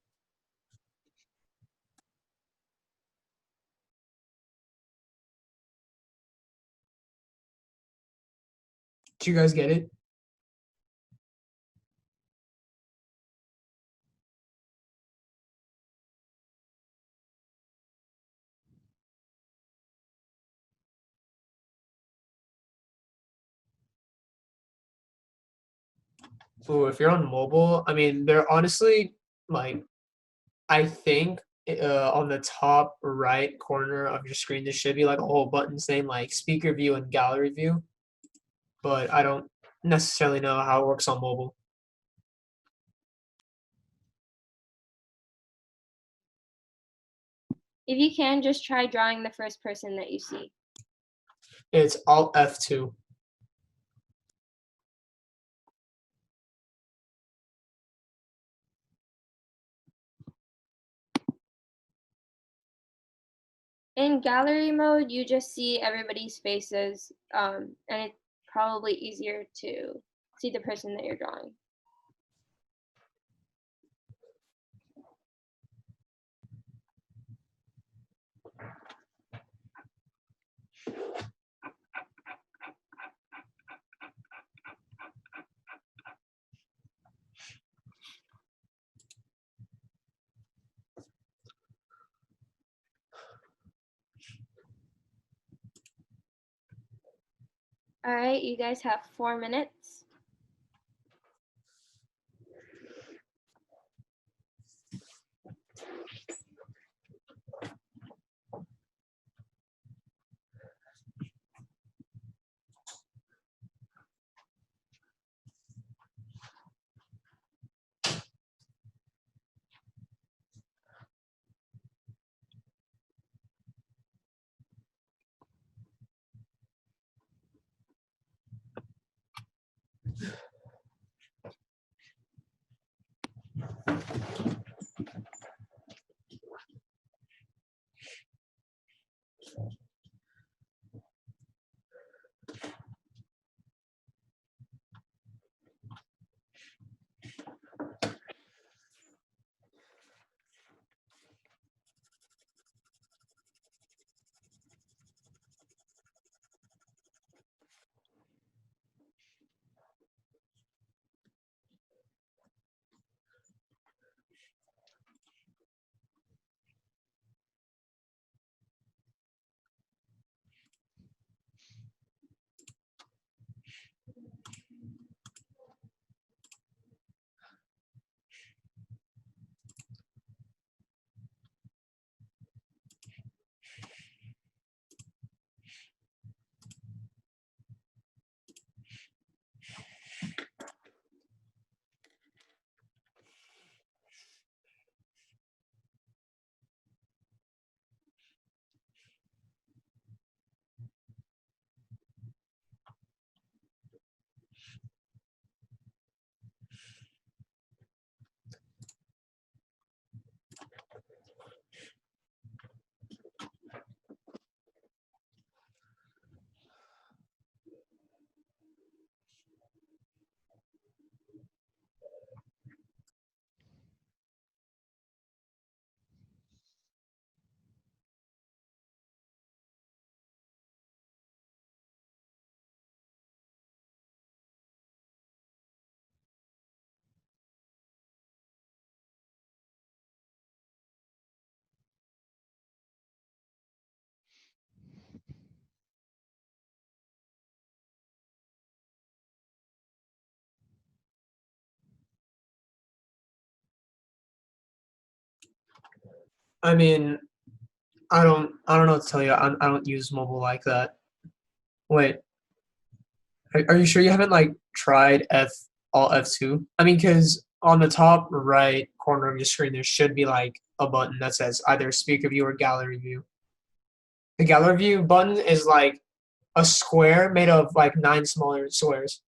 Do you guys get it? Ooh, if you're on mobile, I mean, they're honestly like, I think on the top right corner of your screen, there should be like a whole button saying like speaker view and gallery view, but I don't necessarily know how it works on mobile. If you can, just try drawing the first person that you see. It's Alt F2. In gallery mode, you just see everybody's faces, and it's probably easier to see the person that you're drawing. All right, you guys have 4 minutes. I mean, I don't know what to tell you. I don't use mobile like that. Wait, are you sure you haven't like tried Alt F2? I mean, because on the top right corner of your screen, there should be like a button that says either speaker view or gallery view. The gallery view button is like a square made of like 9 smaller squares.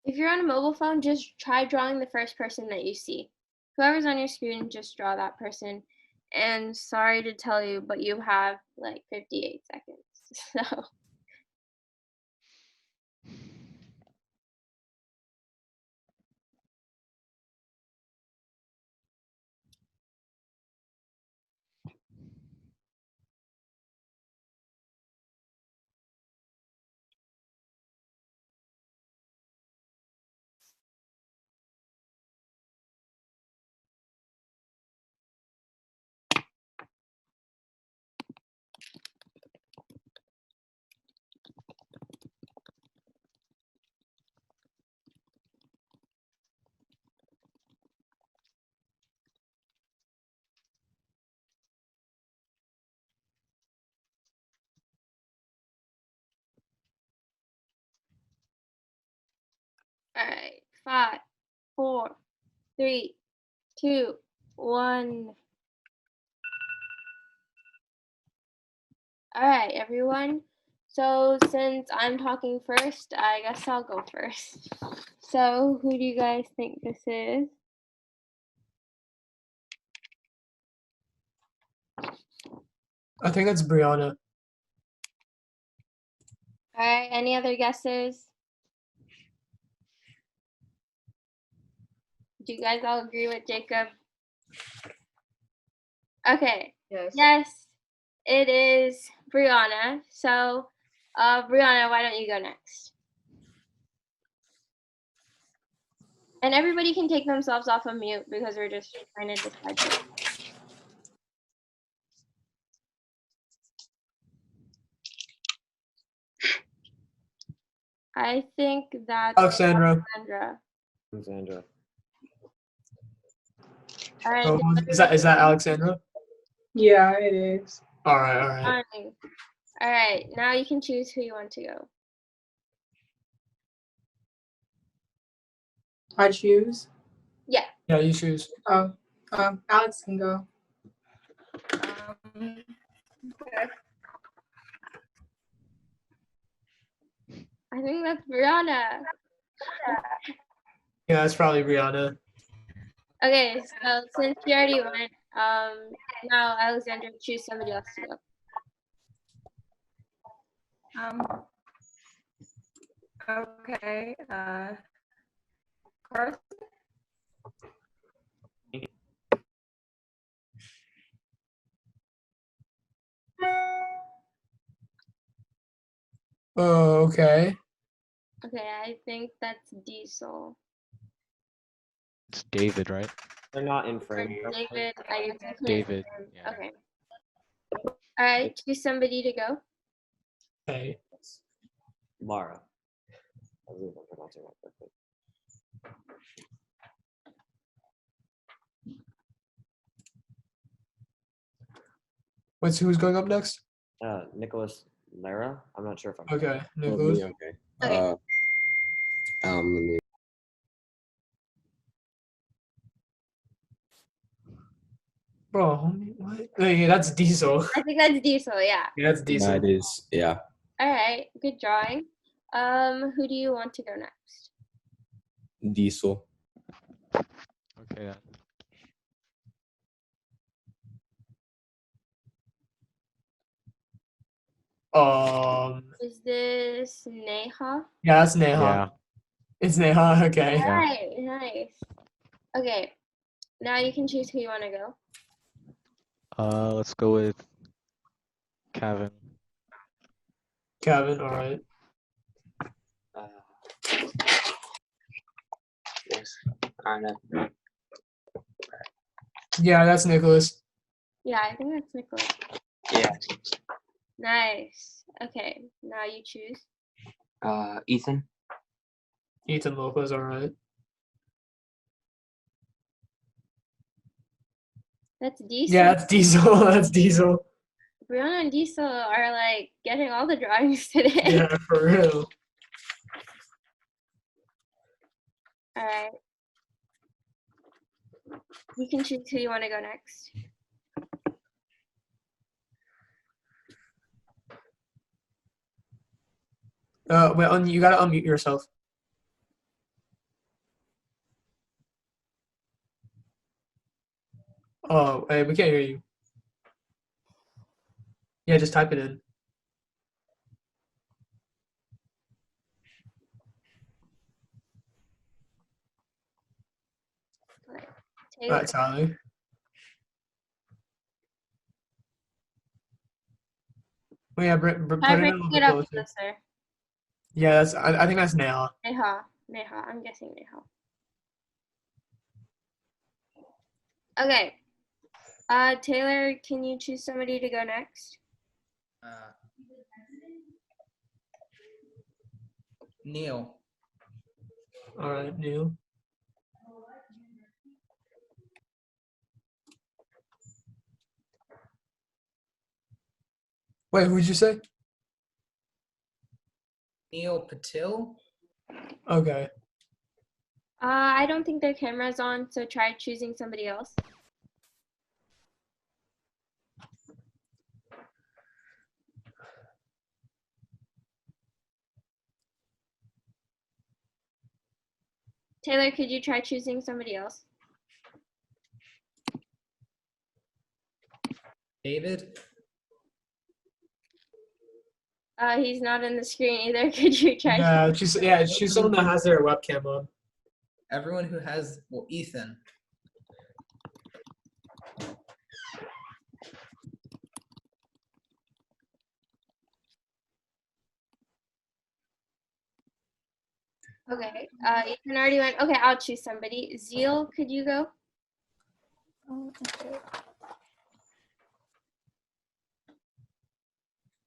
If you're on a mobile phone, just try drawing the first person that you see. Whoever's on your screen, just draw that person. And sorry to tell you, but you have like 58 seconds. So All right. 5, 4, 3, 2, 1. All right, everyone. So since I'm talking first, I guess I'll go first. So who do you guys think this is? I think that's Brianna. All right, any other guesses? Do you guys all agree with Jacob? Okay. Yes. Yes, it is Brianna. So, Brianna, why don't you go next? And everybody can take themselves off of mute because we're just trying to decide. I think that's Alexandra. Alexandra. All right. Oh, is that Alexandra? Yeah, it is. All right. Fine. All right. Now you can choose who you want to go. I choose. Yeah. Yeah, you choose. Oh, Alex can go. Okay. I think that's Brianna. Yeah, that's probably Brianna. Okay, so since she already went, now Alexandra, choose somebody else to go. Okay. Carson. Oh, okay. Okay, I think that's Diesel. It's David, right? They're not in frame. David, I guess I can't David. see him. Yeah. Okay. All right, choose somebody to go. Okay. Mara. I believe I'm pronouncing that correctly. Wait, so who's going up next? Nicholas Lara. I'm not sure if I'm. Okay, Nicholas. Okay. Okay. Let me. Bro, what? Yeah, that's Diesel. I think that's Diesel, yeah. Yeah, that's Diesel. That is, yeah. All right, good drawing. Who do you want to go next? Diesel. Okay. Is this Neha? Yeah, that's Neha. Yeah. It's Neha. Okay. All right, nice. Okay, now you can choose who you want to go. Let's go with Kevin. Kevin, all right. Yes, Anna. Yeah, that's Nicholas. Yeah, I think that's Nicholas. Yeah. Nice. Okay, now you choose. Ethan. Ethan Lopez, all right. That's Diesel. Yeah, that's Diesel. That's Diesel. Brianna and Diesel are like getting all the drawings today. Yeah, for real. All right. You can choose who you want to go next. Wait, you gotta unmute yourself. Oh, hey, we can't hear you. Yeah, just type it in. Taylor. Alright, Tyler. Oh yeah, put it in a little bit closer. Yeah, that's. I think that's Neha. Neha. I'm guessing Neha. Okay. Taylor, can you choose somebody to go next? Neil. All right, Neil. Wait, who'd you say? Neil Patil. Okay. I don't think their camera's on, so try choosing somebody else. Taylor, could you try choosing somebody else? David? He's not on the screen either. Could you try? Yeah, choose someone that has their webcam on. Everyone who has, well, Ethan. Okay, Ethan already went. Okay, I'll choose somebody. Zeal, could you go? Okay.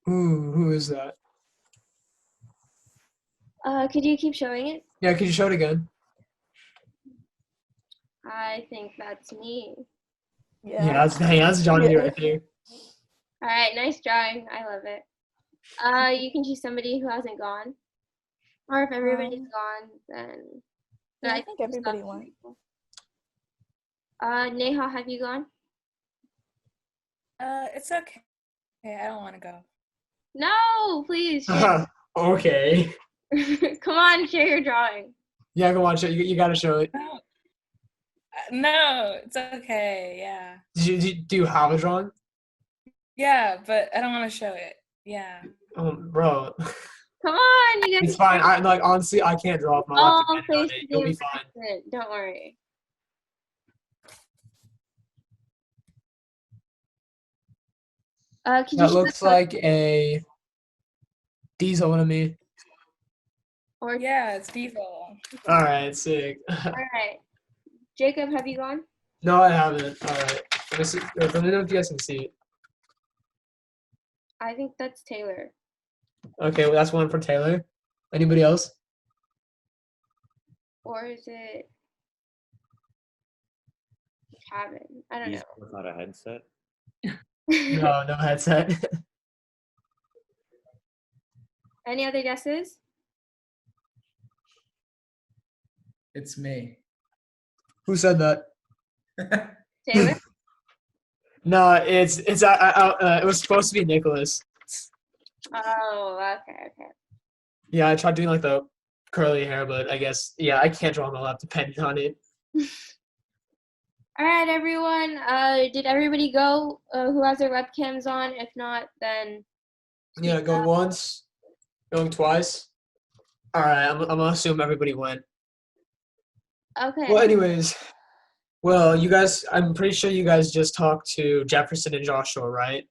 Ooh, who is that? Could you keep showing it? Yeah, could you show it again? I think that's me. Yeah, that's Johnny right there. All right, nice drawing. I love it. You can choose somebody who hasn't gone. Or if everybody's gone, then I think everybody went. Neha, have you gone? It's okay. I don't want to go. No, please. Share. Okay. Come on, share your drawing. Yeah, go on. You got to show it. No, it's okay. Yeah. Do you have a drawing? Yeah, but I don't want to show it. Yeah. Bro. Come on, you guys. It's fine. Honestly, I can't draw if my left hand on it. You'll be fine. Don't worry. That looks like a diesel to me. Or yeah, it's diesel. All right, sick. All right, Jacob, have you gone? No, I haven't. All right. Let me know if you guys can see it. I think that's Taylor. Okay, well, that's one for Taylor. Anybody else? Or is it Kevin? I don't know. Without a headset? No headset. Any other guesses? It's me. Who said that? Taylor? No, it was supposed to be Nicholas. Oh, okay. Yeah, I tried doing like the curly hair, but I guess I can't draw on my lap depending on it. All right, everyone. Did everybody go? Who has their webcams on? If not, then yeah, going once, going twice. All right, I'm gonna assume everybody went. Okay. Well, anyways, you guys, I'm pretty sure you guys just talked to Jefferson and Joshua, right?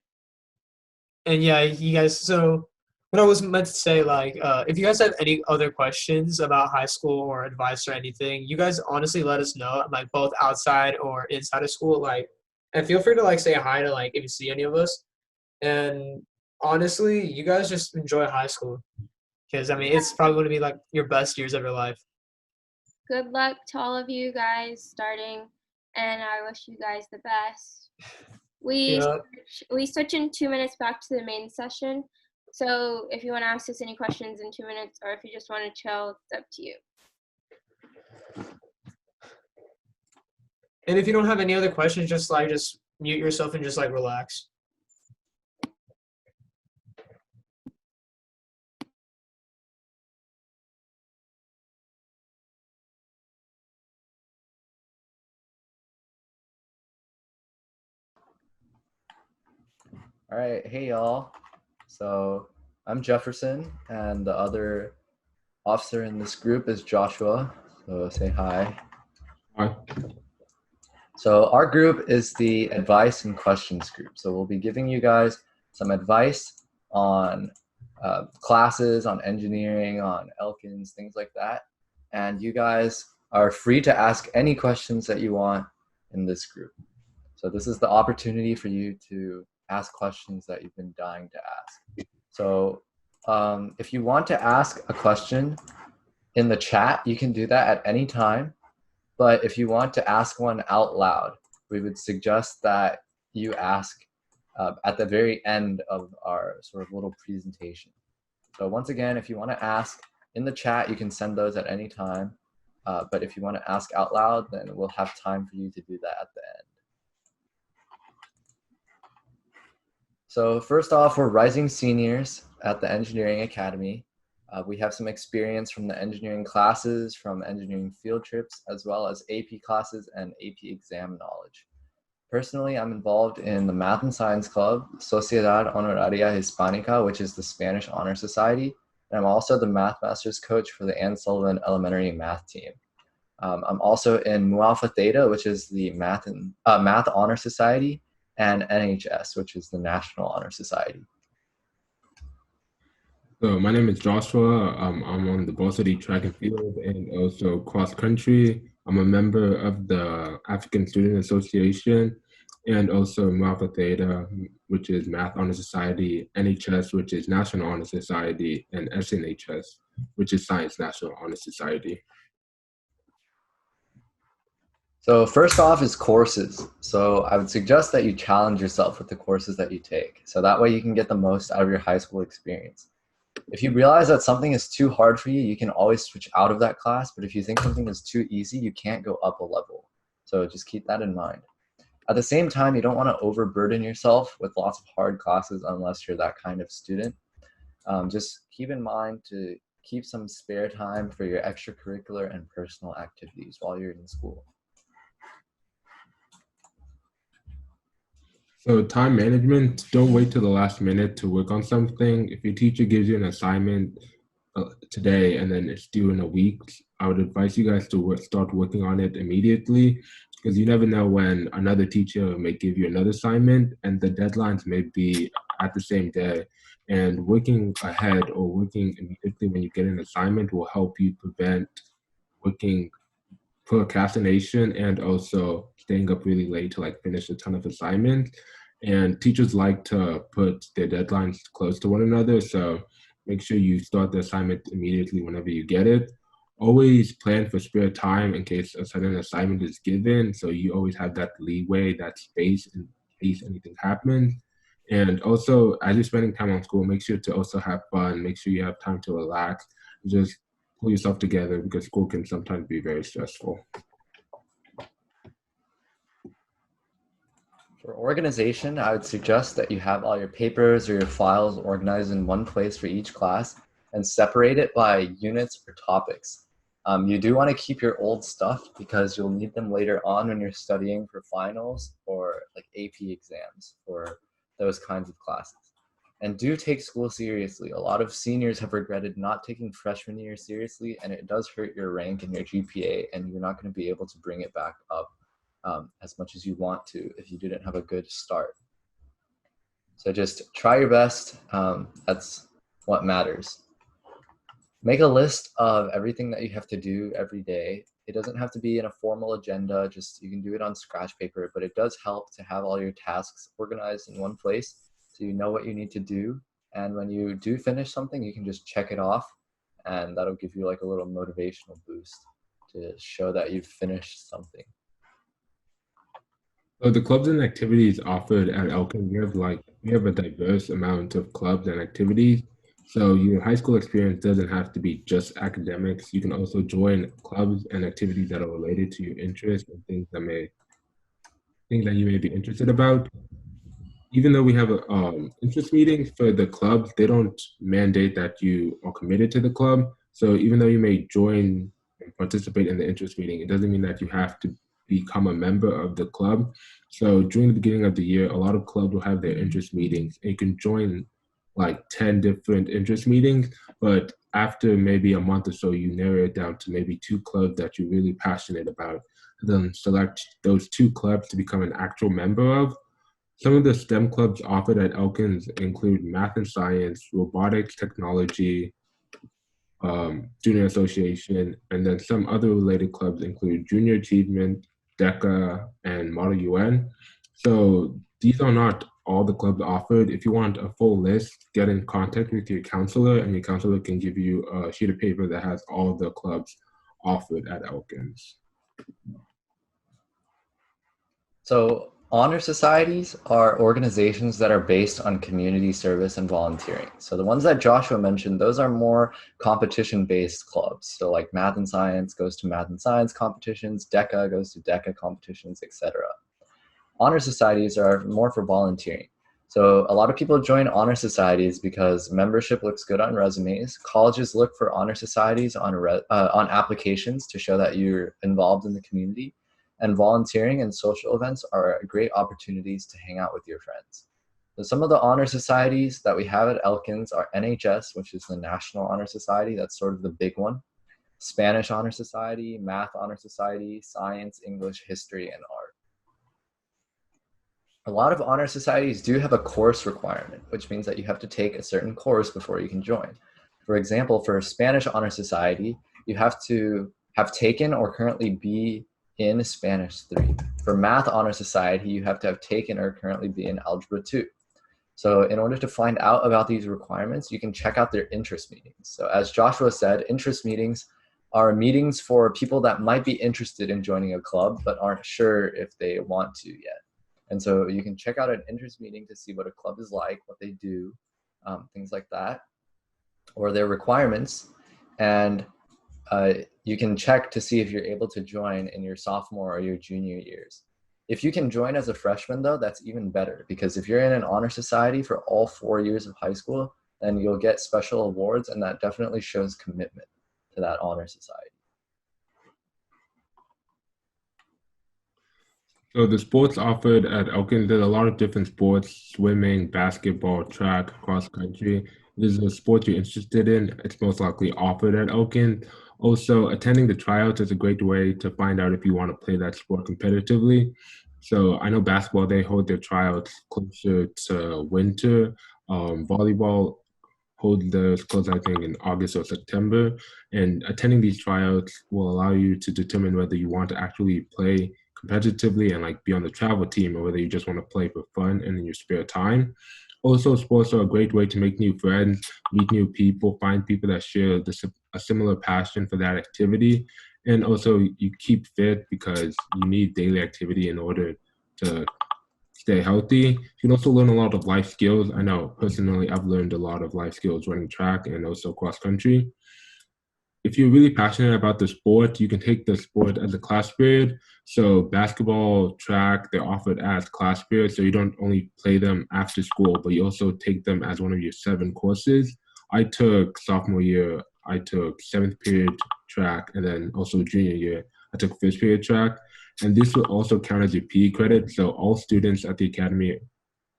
And yeah, you guys. So what I was meant to say, if you guys have any other questions about high school or advice or anything, you guys honestly let us know, like both outside or inside of school. And feel free to say hi to if you see any of us. And honestly, you guys just enjoy high school, because it's probably going to be your best years of your life. Good luck to all of you guys starting, and I wish you guys the best. We switch in 2 minutes back to the main session. So if you want to ask us any questions in 2 minutes, or if you just want to chill, it's up to you. And if you don't have any other questions, just mute yourself and just relax. All right, hey y'all. So I'm Jefferson, and the other officer in this group is Joshua. So say hi. Hi. So our group is the advice and questions group. So we'll be giving you guys some advice on classes, on engineering, on Elkins, things like that. And you guys are free to ask any questions that you want in this group. So this is the opportunity for you to ask questions that you've been dying to ask. So if you want to ask a question in the chat, you can do that at any time. But if you want to ask one out loud, we would suggest that you ask at the very end of our sort of little presentation. So once again, if you want to ask in the chat, you can send those at any time. but if you want to ask out loud, then we'll have time for you to do that at the end. So first off, we're rising seniors at the Engineering Academy. We have some experience from the engineering classes, from engineering field trips, as well as AP classes and AP exam knowledge. Personally, I'm involved in the Math and Science Club, Sociedad Honoraria Hispanica, which is the Spanish Honor Society, and I'm also the Math Masters coach for the Ann Sullivan Elementary Math team. I'm also in Mu Alpha Theta, which is the Math Honor Society, and NHS, which is the National Honor Society. So my name is Joshua. I'm on the varsity track and field and also cross country. I'm a member of the African Student Association and also Mu Alpha Theta, which is Math Honor Society, NHS, which is National Honor Society, and SNHS, which is Science National Honor Society. So first off is courses. So I would suggest that you challenge yourself with the courses that you take. So that way you can get the most out of your high school experience. If you realize that something is too hard for you, you can always switch out of that class. But if you think something is too easy, you can't go up a level. So just keep that in mind. At the same time, you don't want to overburden yourself with lots of hard classes unless you're that kind of student. Just keep in mind to keep some spare time for your extracurricular and personal activities while you're in school. So time management, don't wait till the last minute to work on something. If your teacher gives you an assignment today and then it's due in a week, I would advise you guys to start working on it immediately, because you never know when another teacher may give you another assignment and the deadlines may be at the same day. And working ahead or working immediately when you get an assignment will help you prevent working procrastination and also staying up really late to like finish a ton of assignments. And teachers like to put their deadlines close to one another, so make sure you start the assignment immediately whenever you get it. Always plan for spare time in case a sudden assignment is given, so you always have that leeway, that space in case anything happens. And also, as you're spending time on school, make sure to also have fun, make sure you have time to relax, just pull yourself together because school can sometimes be very stressful. For organization, I would suggest that you have all your papers or your files organized in one place for each class and separate it by units or topics. You do want to keep your old stuff because you'll need them later on when you're studying for finals or like AP exams for those kinds of classes. And do take school seriously. A lot of seniors have regretted not taking freshman year seriously, and it does hurt your rank and your GPA, and you're not going to be able to bring it back up as much as you want to if you didn't have a good start. So just try your best. That's what matters. Make a list of everything that you have to do every day. It doesn't have to be in a formal agenda, just you can do it on scratch paper, but it does help to have all your tasks organized in one place so you know what you need to do. And when you do finish something, you can just check it off, and that'll give you like a little motivational boost to show that you've finished something. So the clubs and activities offered at Elkin, we have a diverse amount of clubs and activities. So your high school experience doesn't have to be just academics. You can also join clubs and activities that are related to your interests and things that you may be interested about. Even though we have interest meetings for the clubs, they don't mandate that you are committed to the club. So even though you may join and participate in the interest meeting, it doesn't mean that you have to become a member of the club. So during the beginning of the year, a lot of clubs will have their interest meetings, and you can join like 10 different interest meetings, but after maybe a month or so, you narrow it down to maybe 2 clubs that you're really passionate about, and then select those 2 clubs to become an actual member of. Some of the STEM clubs offered at Elkins include math and science, robotics, technology, student association, and then some other related clubs include junior achievement, DECA, and Model UN. So these are not all the clubs offered. If you want a full list, get in contact with your counselor, and your counselor can give you a sheet of paper that has all the clubs offered at Elkins. So Honor societies are organizations that are based on community service and volunteering. So the ones that Joshua mentioned, those are more competition-based clubs. So like math and science goes to math and science competitions, DECA goes to DECA competitions, etc. Honor societies are more for volunteering. So a lot of people join honor societies because membership looks good on resumes. Colleges look for honor societies on applications to show that you're involved in the community. And volunteering and social events are great opportunities to hang out with your friends. So some of the honor societies that we have at Elkins are NHS, which is the National Honor Society. That's sort of the big one. Spanish Honor Society, Math Honor Society, Science, English, History, and Art. A lot of honor societies do have a course requirement, which means that you have to take a certain course before you can join. For example, for Spanish Honor Society, you have to have taken or currently be in Spanish 3. For Math Honor Society, you have to have taken or currently be in Algebra 2. So in order to find out about these requirements, you can check out their interest meetings. So as Joshua said, interest meetings are meetings for people that might be interested in joining a club but aren't sure if they want to yet. And so you can check out an interest meeting to see what a club is like, what they do, things like that, or their requirements. And you can check to see if you're able to join in your sophomore or your junior years. If you can join as a freshman, though, that's even better, because if you're in an honor society for all 4 years of high school, then you'll get special awards, and that definitely shows commitment to that honor society. So the sports offered at Elkins, there's a lot of different sports: swimming, basketball, track, cross country. If this is a sport you're interested in, it's most likely offered at Elkins. Also, attending the tryouts is a great way to find out if you want to play that sport competitively. So I know basketball, they hold their tryouts closer to winter. Volleyball hold theirs close, I think, in August or September. And attending these tryouts will allow you to determine whether you want to actually play competitively and like be on the travel team, or whether you just want to play for fun and in your spare time. Also, sports are a great way to make new friends, meet new people, find people that share a similar passion for that activity. And also, you keep fit because you need daily activity in order to stay healthy. You can also learn a lot of life skills. I know personally, I've learned a lot of life skills running track and also cross country. If you're really passionate about the sport, you can take the sport as a class period. So basketball, track, they're offered as class periods. So you don't only play them after school, but you also take them as one of your 7 courses. I took sophomore year, I took 7th period track, and then also junior year, I took 1st period track. And this will also count as your PE credit. So all students at the academy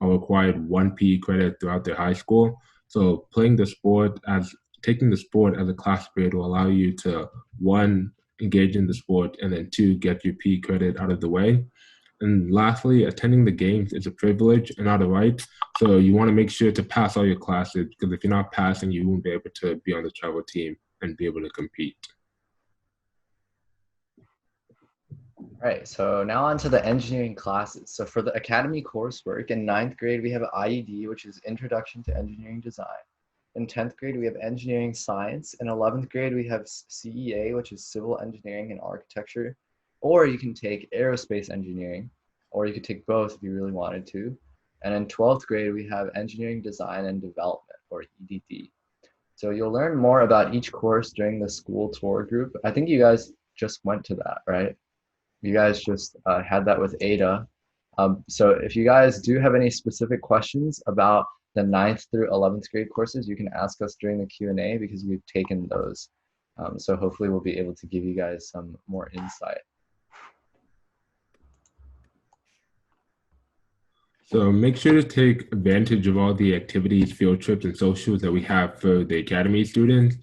are required 1 PE credit throughout their high school. So taking the sport as a class period will allow you to, 1, engage in the sport, and then 2, get your PE credit out of the way. And lastly, attending the games is a privilege and not a right. So you want to make sure to pass all your classes, because if you're not passing, you won't be able to be on the travel team and be able to compete. All right, so now on to the engineering classes. So for the academy coursework, in 9th grade, we have IED, which is Introduction to Engineering Design. In 10th grade, we have engineering science. In 11th grade, we have CEA, which is civil engineering and architecture. Or you can take aerospace engineering, or you could take both if you really wanted to. And in 12th grade, we have engineering design and development, or EDD. So you'll learn more about each course during the school tour group. I think you guys just went to that, right? You guys just had that with Ada. So if you guys do have any specific questions about the 9th through 11th grade courses, you can ask us during the Q&A because we've taken those. So hopefully we'll be able to give you guys some more insight. So make sure to take advantage of all the activities, field trips, and socials that we have for the academy students.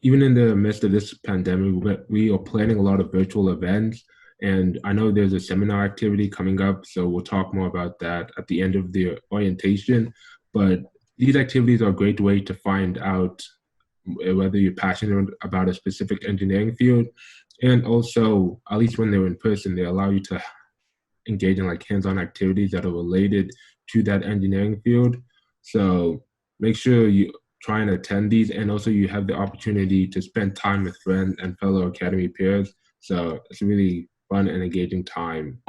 Even in the midst of this pandemic, we are planning a lot of virtual events. And I know there's a seminar activity coming up, so we'll talk more about that at the end of the orientation. But these activities are a great way to find out whether you're passionate about a specific engineering field. And also, at least when they're in person, they allow you to engage in like hands-on activities that are related to that engineering field. So make sure you try and attend these, and also you have the opportunity to spend time with friends and fellow academy peers. So it's a really fun and engaging time.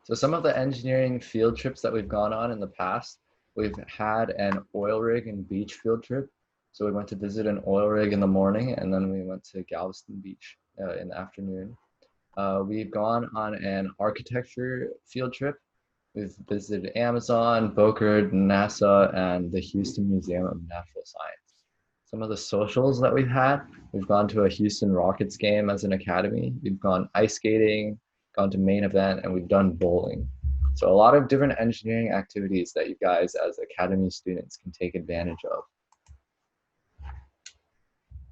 So some of the engineering field trips that we've gone on in the past, we've had an oil rig and beach field trip. So we went to visit an oil rig in the morning, and then we went to Galveston Beach in the afternoon. We've gone on an architecture field trip. We've visited Amazon, Boca, NASA, and the Houston Museum of Natural Science. Some of the socials that we've had, we've gone to a Houston Rockets game as an academy. We've gone ice skating, gone to main event, and we've done bowling. So a lot of different engineering activities that you guys as academy students can take advantage of.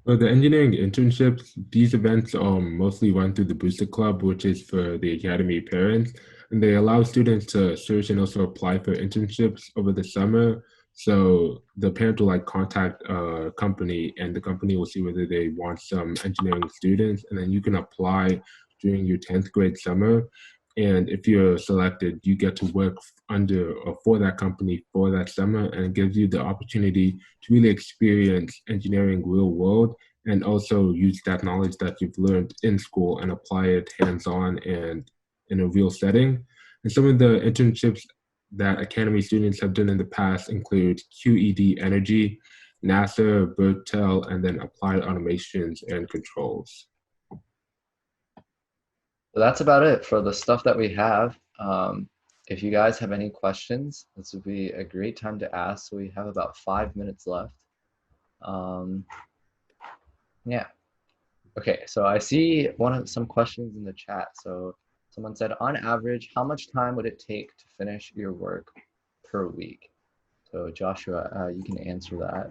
For the engineering internships, these events mostly run through the Booster Club, which is for the academy parents, and they allow students to search and also apply for internships over the summer. So the parent will like contact a company, and the company will see whether they want some engineering students, and then you can apply during your 10th grade summer. And if you're selected, you get to work under or for that company for that summer, and it gives you the opportunity to really experience engineering real world and also use that knowledge that you've learned in school and apply it hands-on and in a real setting. And some of the internships that academy students have done in the past include QED Energy, NASA, Bertel, and then Applied Automations and Controls. So that's about it for the stuff that we have. If you guys have any questions, this would be a great time to ask. So we have about 5 minutes left. Yeah. Okay, so I see some questions in the chat. So someone said, on average, how much time would it take to finish your work per week? So Joshua, you can answer that.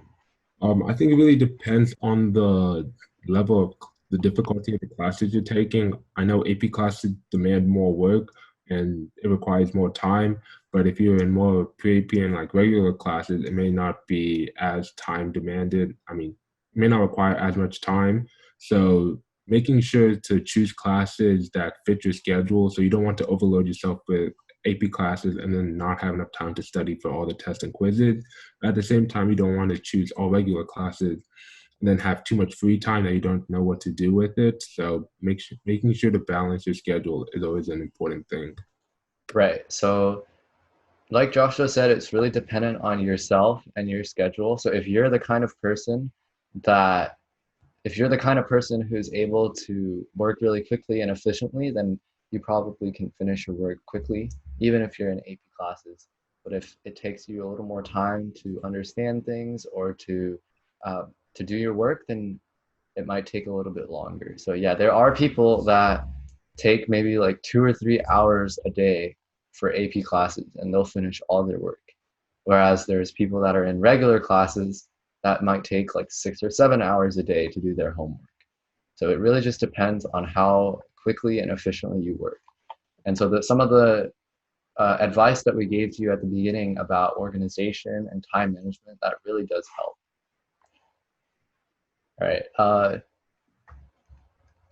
I think it really depends on the level of the difficulty of the classes you're taking. I know AP classes demand more work and it requires more time, but if you're in more pre-AP and like regular classes, it may not be as time demanded. I mean, it may not require as much time. So making sure to choose classes that fit your schedule, so you don't want to overload yourself with AP classes and then not have enough time to study for all the tests and quizzes. At the same time, you don't want to choose all regular classes and then have too much free time that you don't know what to do with it. So making sure to balance your schedule is always an important thing. Right. So like Joshua said, it's really dependent on yourself and your schedule. So if you're the kind of person who's able to work really quickly and efficiently, then you probably can finish your work quickly, even if you're in AP classes. But if it takes you a little more time to understand things or to do your work, then it might take a little bit longer. So yeah, there are people that take maybe like 2 or 3 hours a day for AP classes and they'll finish all their work. Whereas there's people that are in regular classes that might take like 6 or 7 hours a day to do their homework. So it really just depends on how quickly and efficiently you work. And so some of the advice that we gave to you at the beginning about organization and time management, that really does help. All right.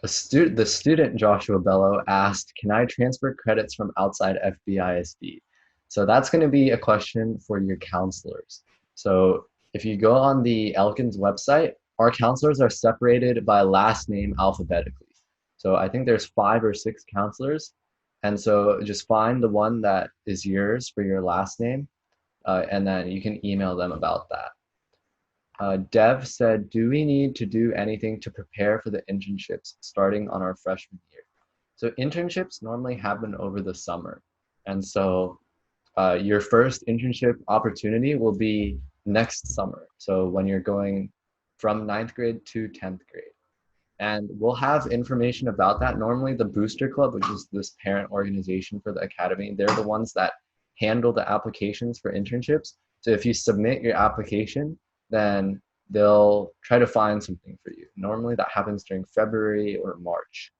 The student Joshua Bello asked, can I transfer credits from outside FBISD? So that's going to be a question for your counselors. So if you go on the Elkins website, our counselors are separated by last name alphabetically. So I think there's 5 or 6 counselors. And so just find the one that is yours for your last name, and then you can email them about that. Dev said, do we need to do anything to prepare for the internships starting on our freshman year? So internships normally happen over the summer. And so your first internship opportunity will be next summer. So when you're going from 9th grade to 10th grade. And we'll have information about that. Normally the Booster Club, which is this parent organization for the academy, they're the ones that handle the applications for internships. So if you submit your application, then they'll try to find something for you. Normally that happens during February or March.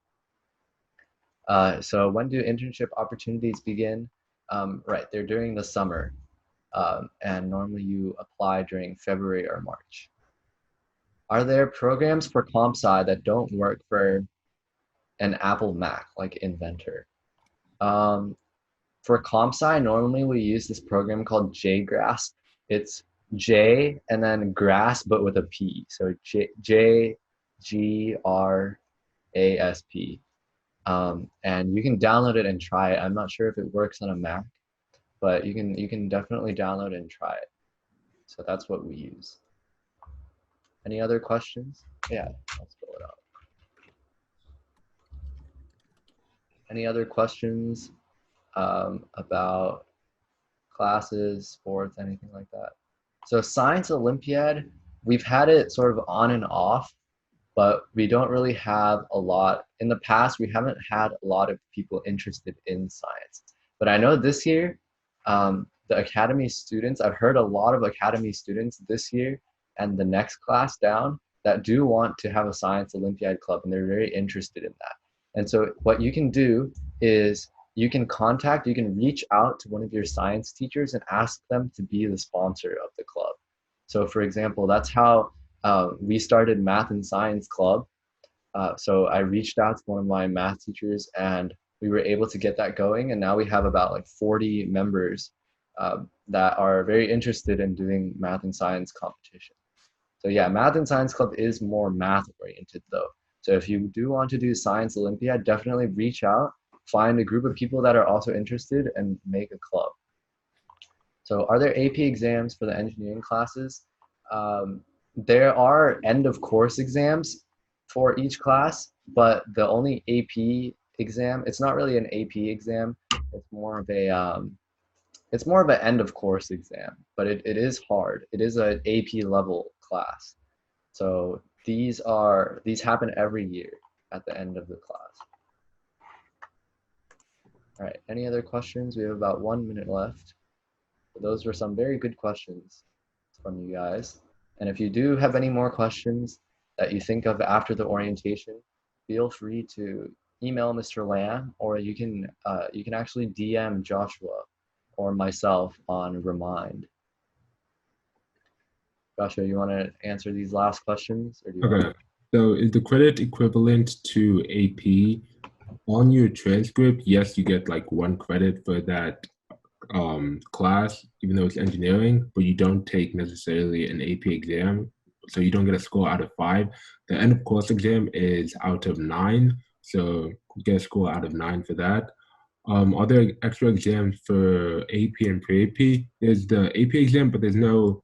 So when do internship opportunities begin? Right, they're during the summer. And normally you apply during February or March. Are there programs for comp sci that don't work for an Apple Mac, like Inventor? For comp sci, normally we use this program called JGrasp. It's J and then grasp, but with a P. So JGRASP. and you can download it and try it. I'm not sure if it works on a Mac, but you can definitely download it and try it. So that's what we use. Any other questions? Yeah, let's pull it up. Any other questions about classes, sports, anything like that? So Science Olympiad, we've had it sort of on and off, but we don't really have a lot. In the past, we haven't had a lot of people interested in science. But I know this year, the Academy students, I've heard a lot of Academy students this year and the next class down that do want to have a Science Olympiad club, and they're very interested in that. And so what you can do is you can reach out to one of your science teachers and ask them to be the sponsor of the club. So for example, that's how we started Math and Science Club. So I reached out to one of my math teachers and we were able to get that going. And now we have about like 40 members that are very interested in doing math and science competition. So yeah, Math and Science Club is more math oriented though. So if you do want to do Science Olympiad, definitely reach out, find a group of people that are also interested and make a club. So are there AP exams for the engineering classes? There are end of course exams for each class, but the only AP exam, it's not really an AP exam. It's more of an end of course exam, but it is hard. It is an AP level class. So these happen every year at the end of the class. All right, any other questions? We have about 1 minute left. So those were some very good questions from you guys. And if you do have any more questions that you think of after the orientation, feel free to email Mr. Lamb, or you can actually DM Joshua or myself on Remind. Joshua, you want to answer these last questions? Or do you Okay. So is the credit equivalent to AP? On your transcript, yes, you get like 1 credit for that class, even though it's engineering, but you don't take necessarily an AP exam, so you don't get a score out of 5. The end of course exam is out of 9, so you get a score out of 9 for that. Are there extra exams for AP and pre-AP? There's the AP exam, but there's no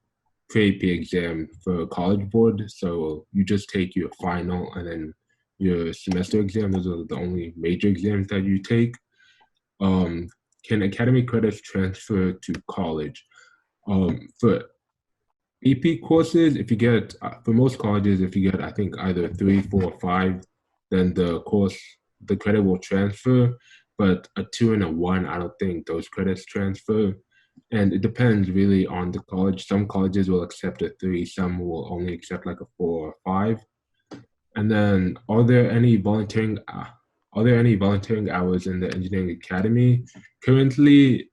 pre-AP exam for College Board, so you just take your final and then your semester exam. Those are the only major exams that you take. Can academic credits transfer to college? For AP courses, if you get, for most colleges, if you get, I think, either 3, 4, or 5, then the credit will transfer. But a 2 and a 1, I don't think those credits transfer. And it depends really on the college. Some colleges will accept a 3, some will only accept like a 4 or 5. And then, are there any volunteering hours in the engineering academy? Currently,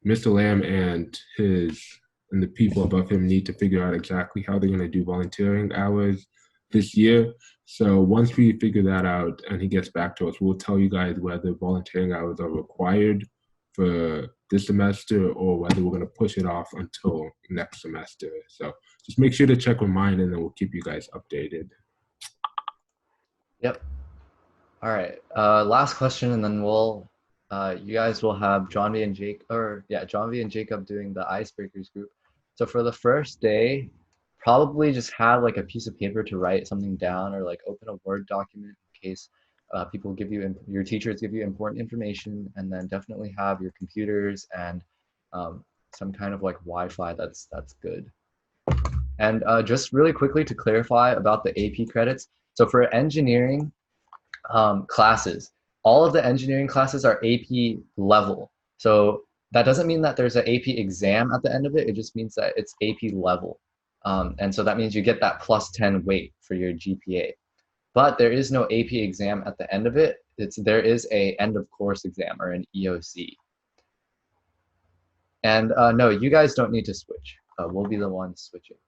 Mr. Lamb and the people above him need to figure out exactly how they're going to do volunteering hours this year. So once we figure that out and he gets back to us, we'll tell you guys whether volunteering hours are required for this semester or whether we're going to push it off until next semester. So just make sure to check Remind and then we'll keep you guys updated. Yep. All right. Last question, and then you guys will have Janavi and Jacob doing the Icebreakers group. So for the first day, probably just have like a piece of paper to write something down, or like open a Word document in case your teachers give you important information, and then definitely have your computers and some kind of like Wi-Fi that's good. And just really quickly to clarify about the AP credits. So for engineering classes, all of the engineering classes are AP level. So that doesn't mean that there's an AP exam at the end of it. It just means that it's AP level. And so that means you get that +10 weight for your GPA. But there is no AP exam at the end of it. There is a end of course exam, or an EOC. And no, you guys don't need to switch. We'll be the ones switching.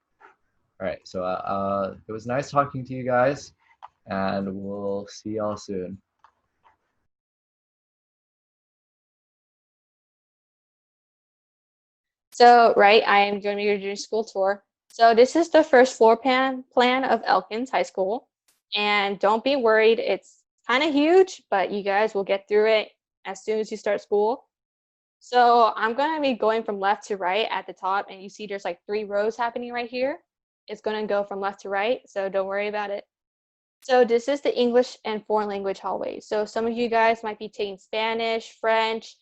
All right, so it was nice talking to you guys, and we'll see y'all soon. So, right, I am doing your junior school tour. So this is the first floor plan of Elkins High School. And don't be worried, it's kind of huge, but you guys will get through it as soon as you start school. So I'm going to be going from left to right at the top, and you see there's like 3 rows happening right here. It's going to go from left to right, so don't worry about it. So this is the English and foreign language hallway. So some of you guys might be taking Spanish, French,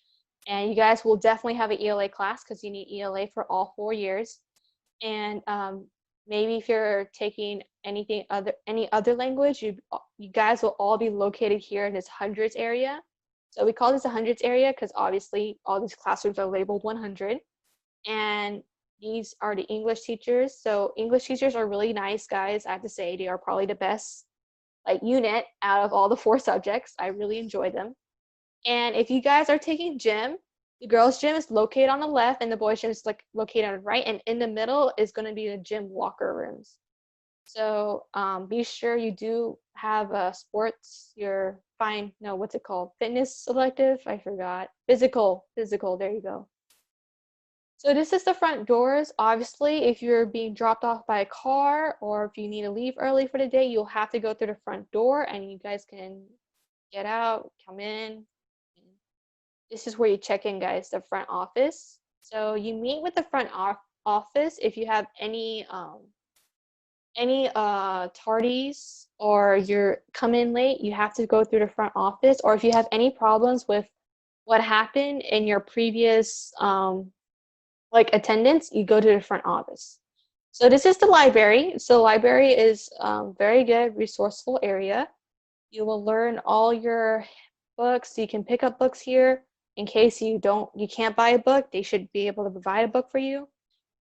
and you guys will definitely have an ELA class because you need ELA for all 4 years. And maybe if you're taking any other language, you guys will all be located here in this hundreds area. So we call this a hundreds area because obviously all these classrooms are labeled 100. And these are the English teachers. So English teachers are really nice guys. I have to say, they are probably the best like unit out of all the 4 subjects. I really enjoy them. And if you guys are taking gym, the girls' gym is located on the left and the boys' gym is like located on the right. And in the middle is going to be the gym locker rooms. So be sure you do have sports, your what's it called? Fitness elective? I forgot. Physical, there you go. So this is the front doors. Obviously, if you're being dropped off by a car or if you need to leave early for the day, you'll have to go through the front door and you guys can get out, come in. This is where you check in, guys, the front office. So you meet with the front office if you have any tardies or you're come in late, you have to go through the front office. Or if you have any problems with what happened in your previous like attendance, you go to the front office. So this is the library. So the library is very good, resourceful area. You will learn all your books. You can pick up books here in case you can't buy a book. They should be able to provide a book for you.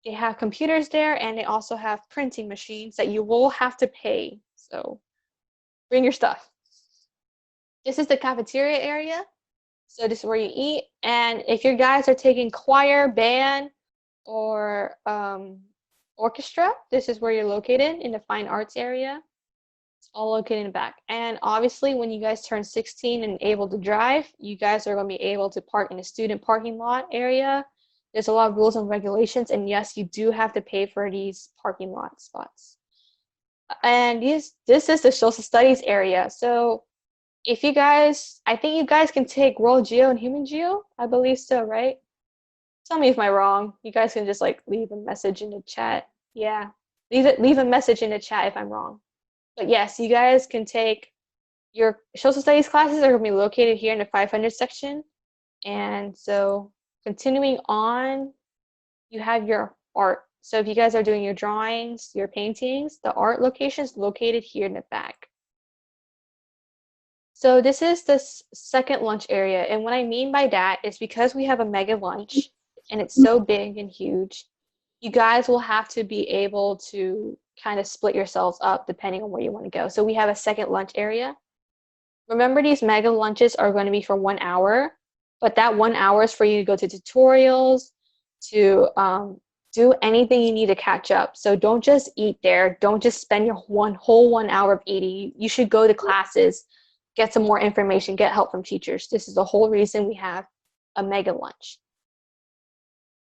They have computers there, and they also have printing machines that you will have to pay. So bring your stuff. This is the cafeteria area. So this is where you eat. And if your guys are taking choir, band, or orchestra, this is where you're located in the fine arts area. It's all located in the back. And obviously, when you guys turn 16 and able to drive, you guys are going to be able to park in the student parking lot area. There's a lot of rules and regulations, and yes, you do have to pay for these parking lot spots. And this is the social studies area. So if you guys, I think you guys can take World Geo and Human Geo. I believe so, right? Tell me if I'm wrong. You guys can just like leave a message in the chat. Yeah, leave a message in the chat if I'm wrong. But yes, you guys can take your social studies classes are going to be located here in the 500 section. And so continuing on, you have your art. So if you guys are doing your drawings, your paintings, the art location is located here in the back. So this is the second lunch area. And what I mean by that is because we have a mega lunch and it's so big and huge, you guys will have to be able to kind of split yourselves up depending on where you want to go. So we have a second lunch area. Remember, these mega lunches are going to be for 1 hour, but that 1 hour is for you to go to tutorials, to do anything you need to catch up. So don't just eat there. Don't just spend your whole 1 hour of eating. You should go to classes, get some more information, get help from teachers. This is the whole reason we have a mega lunch.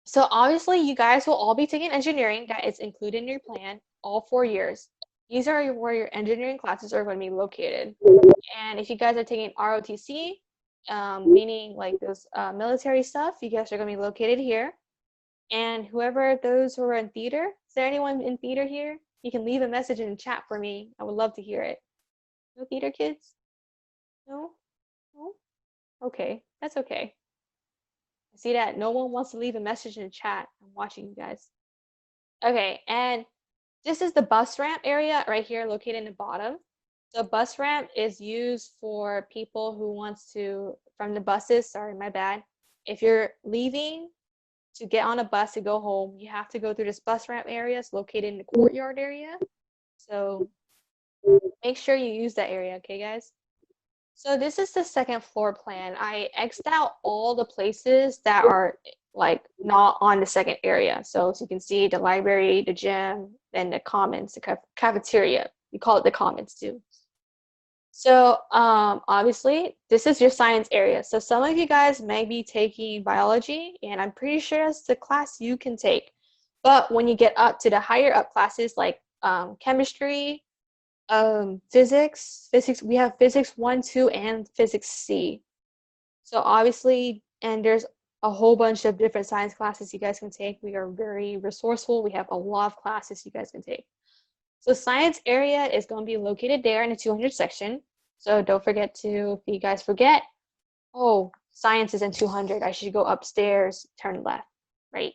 So obviously you guys will all be taking engineering. That is included in your plan, all 4 years. These are where your engineering classes are going to be located. And if you guys are taking ROTC, meaning like those military stuff, you guys are going to be located here. And those who are in theater, is there anyone in theater here? You can leave a message in the chat for me. I would love to hear it. No theater kids? No? No? Okay, that's okay. I see that no one wants to leave a message in the chat. I'm watching you guys. Okay, and this is the bus ramp area right here located in the bottom. So bus ramp is used for people who wants to, from the buses, sorry, my bad. If you're leaving to get on a bus to go home, you have to go through this bus ramp area. It's located in the courtyard area. So make sure you use that area, okay, guys? So this is the second floor plan. I X'd out all the places that are like not on the second area. So as you can see, the library, the gym, then the commons, the cafeteria. We call it the commons too. So obviously, this is your science area. So some of you guys may be taking biology, and I'm pretty sure it's the class you can take. But when you get up to the higher up classes like chemistry, Physics, we have physics 1, 2, and physics C. So obviously, and there's a whole bunch of different science classes you guys can take. We are very resourceful. We have a lot of classes you guys can take. So science area is going to be located there in the 200 section. So don't forget to, if you guys forget, oh, science is in 200. I should go upstairs, turn left, right?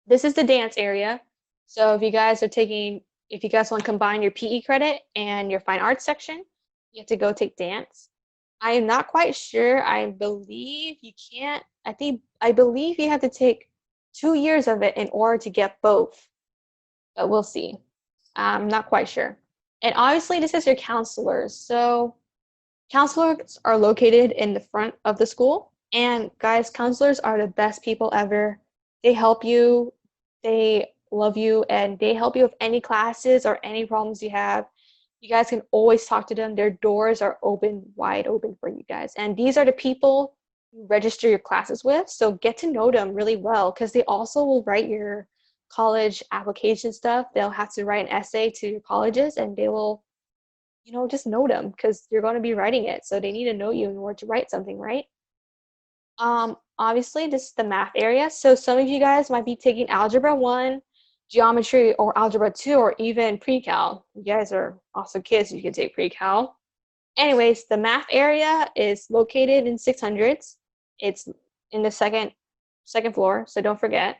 This is the dance area. So if you guys want to combine your PE credit and your fine arts section, you have to go take dance. I am not quite sure. I believe you can't, I believe you have to take 2 years of it in order to get both, but we'll see. I'm not quite sure. And obviously this is your counselors. So counselors are located in the front of the school. And guys, counselors are the best people ever. They help you, they love you, and they help you with any classes or any problems you have. You guys can always talk to them. Their doors are open, wide open for you guys. And these are the people you register your classes with. So get to know them really well, because they also will write your college application stuff. They'll have to write an essay to your colleges, and they will, just know them because you're going to be writing it. So they need to know you in order to write something, right? Obviously, this is the math area. So some of you guys might be taking Algebra 1, Geometry, or Algebra 2, or even Pre-Cal. You guys are awesome kids. You can take Pre-Cal. Anyways, the math area is located in 600s. It's in the second floor, so don't forget.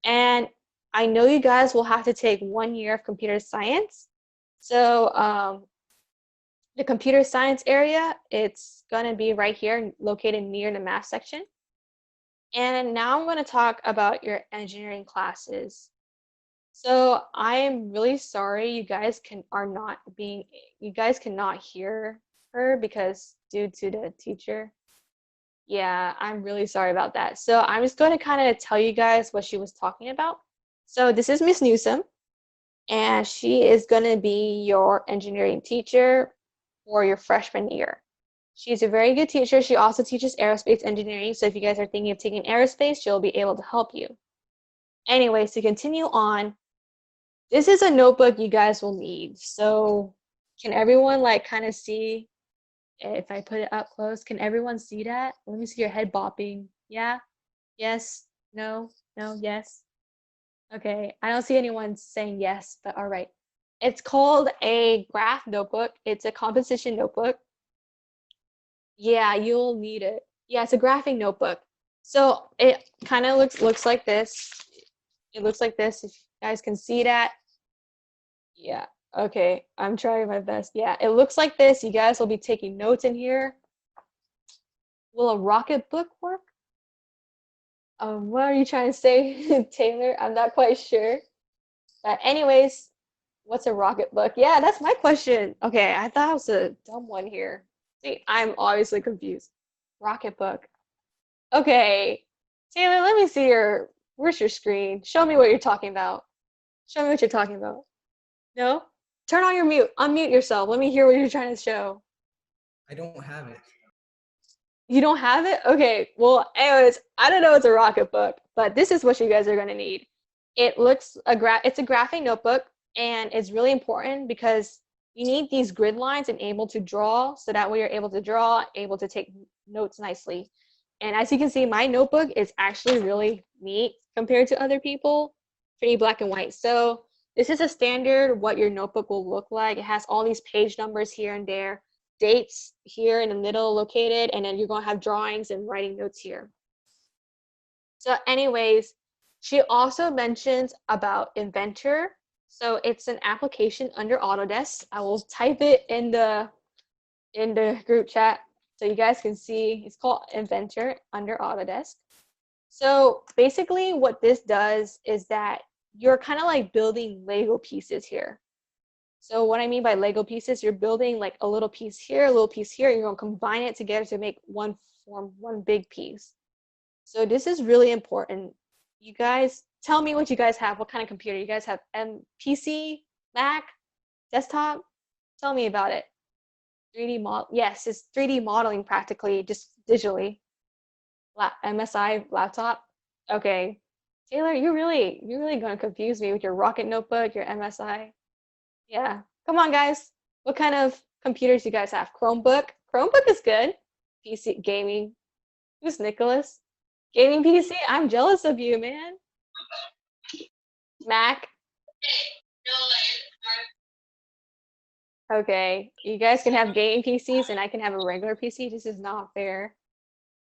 And I know you guys will have to take 1 year of computer science. So the computer science area, it's going to be right here, located near the math section. And now I'm going to talk about your engineering classes. So I am really sorry you guys cannot hear her because due to the teacher. Yeah, I'm really sorry about that. So I'm just going to kind of tell you guys what she was talking about. So this is Miss Newsom, and she is going to be your engineering teacher for your freshman year. She's a very good teacher. She also teaches aerospace engineering. So if you guys are thinking of taking aerospace, she'll be able to help you. Anyways, to continue on, this is a notebook you guys will need. So can everyone kind of see, if I put it up close, can everyone see that? Let me see your head bopping. Yeah? Yes? No? No? Yes? Okay, I don't see anyone saying yes, but all right. It's called a graph notebook. It's a composition notebook. Yeah, you'll need it. Yeah, it's a graphing notebook. So it kind of looks like this. It looks like this, if you guys can see that. Yeah, okay, I'm trying my best. Yeah, it looks like this. You guys will be taking notes in here. Will a rocket book work? What are you trying to say, Taylor? I'm not quite sure. But anyways, what's a rocket book? Yeah, that's my question. Okay, I thought I was a dumb one here. See, I'm obviously confused. Rocket book. Okay, Taylor, let me see where's your screen? Show me what you're talking about. Show me what you're talking about. No? Turn on your mute. Unmute yourself. Let me hear what you're trying to show. I don't have it. You don't have it? Okay, well, anyways, I don't know it's a rocket book, but this is what you guys are going to need. It's a graphing notebook, and it's really important because you need these grid lines and able to draw, so that way you're able to draw, able to take notes nicely. And as you can see, my notebook is actually really neat compared to other people, pretty black and white. So this is a standard what your notebook will look like. It has all these page numbers here and there, dates here in the middle located, and then you're going to have drawings and writing notes here. So anyways, she also mentions about Inventor. So it's an application under Autodesk. I will type it in the group chat so you guys can see. It's called Inventor under Autodesk. So basically what this does is that you're kind of like building Lego pieces here. So what I mean by Lego pieces, you're building like a little piece here, a little piece here, and you're going to combine it together to make one big piece. So this is really important. You guys, tell me what you guys have. What kind of computer? You guys have PC, Mac, desktop? Tell me about it. 3D model. Yes, it's 3D modeling practically, just digitally. MSI laptop. Okay. Taylor, you're really going to confuse me with your Rocket notebook, your MSI. Yeah. Come on, guys. What kind of computers you guys have? Chromebook? Chromebook is good. PC gaming. Who's Nicholas? Gaming PC? I'm jealous of you, man. Mac? Okay. You guys can have gaming PCs and I can have a regular PC. This is not fair.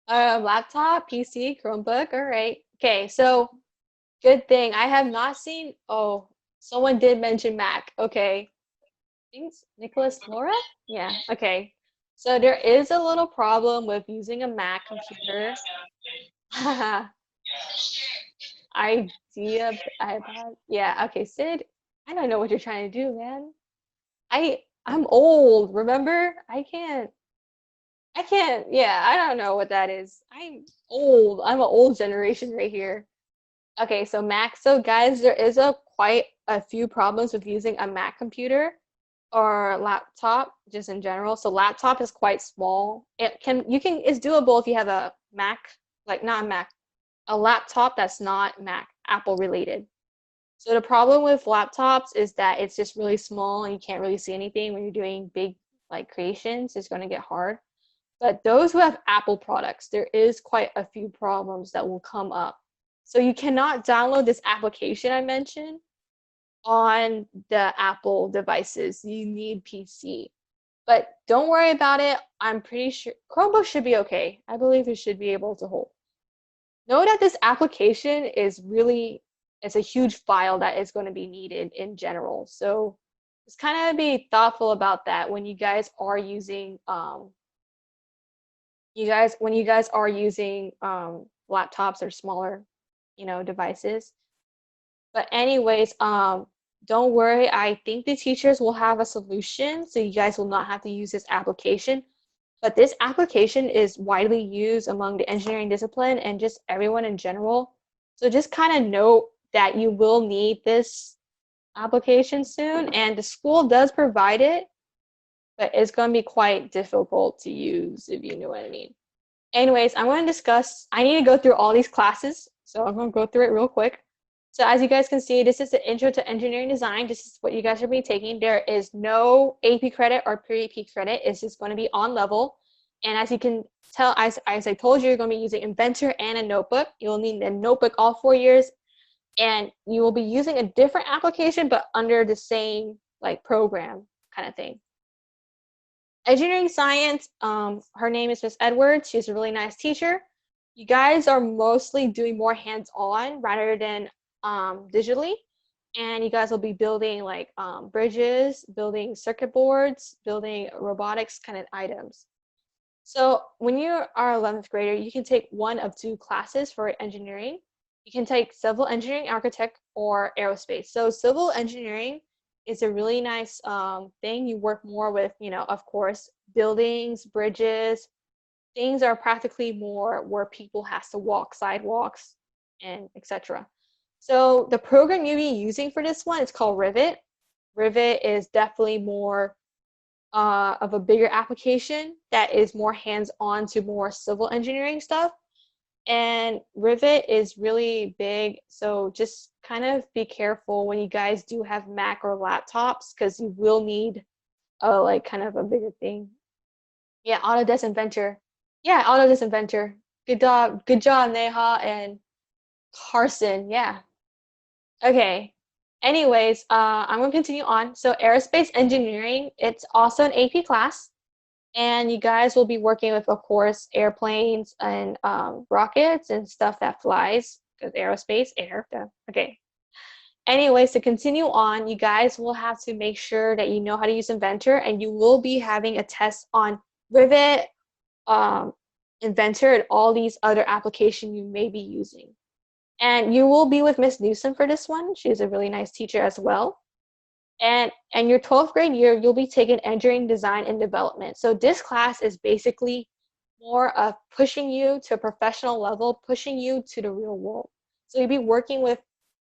Laptop, PC, Chromebook. All right. Okay. So good thing I have not seen. Oh, someone did mention Mac. Okay. I think it's Nicholas Flora? Yeah. Okay. So there is a little problem with using a Mac computer. Idea iPad. Yeah, okay, Sid. I don't know what you're trying to do, man. I'm old, remember? Yeah, I don't know what that is. I'm old. I'm an old generation right here. Okay, so Mac. So guys, there is quite a few problems with using a Mac computer or laptop just in general. So laptop is quite small. It's doable if you have a Mac, like not a Mac, a laptop that's not Mac, Apple related. So the problem with laptops is that it's just really small and you can't really see anything when you're doing big like creations. It's going to get hard. But those who have Apple products, there is quite a few problems that will come up. So you cannot download this application I mentioned on the Apple devices. You need PC. But don't worry about it. I'm pretty sure Chromebook should be okay. I believe it should be able to hold. Know that this application it's a huge file that is going to be needed in general. So just kind of be thoughtful about that when you guys are using laptops or smaller, devices. But anyways, don't worry. I think the teachers will have a solution so you guys will not have to use this application. But this application is widely used among the engineering discipline and just everyone in general. So just kind of note that you will need this application soon, and the school does provide it, but it's going to be quite difficult to use, if you know what I mean. Anyways, I need to go through all these classes, so I'm going to go through it real quick. So as you guys can see, this is the Intro to Engineering Design. This is what you guys are be taking. There is no AP credit or pre-AP credit. It's just going to be on level. And as you can tell, as I told you, you're going to be using Inventor and a notebook. You'll need a notebook all 4 years. And you will be using a different application, but under the same like program kind of thing. Engineering science, her name is Miss Edwards. She's a really nice teacher. You guys are mostly doing more hands-on rather than digitally. And you guys will be building like bridges, building circuit boards, building robotics kind of items. So when you are 11th grader, you can take one of 2 classes for engineering. You can take civil engineering architect or aerospace. So civil engineering is a really nice thing. You work more with, of course, buildings, bridges. Things are practically more where people has to walk sidewalks and etc. So the program you'll be using for this one is called Rivet. Rivet is definitely more of a bigger application that is more hands-on to more civil engineering stuff. And Rivet is really big, so just kind of be careful when you guys do have Mac or laptops, because you will need like kind of a bigger thing. Yeah, Autodesk Inventor. Yeah, Autodesk Inventor. Good job, Neha and Carson. Yeah. Okay. Anyways, I'm gonna continue on. So aerospace engineering, it's also an AP class. And you guys will be working with, of course, airplanes and rockets and stuff that flies, because aerospace, air. Okay. Anyways, to continue on, you guys will have to make sure that you know how to use Inventor, and you will be having a test on Rivet, Inventor, and all these other applications you may be using. And you will be with Miss Newsom for this one. She's a really nice teacher as well. And your 12th grade year, you'll be taking engineering design and development. So this class is basically more of pushing you to a professional level, pushing you to the real world. So you'll be working with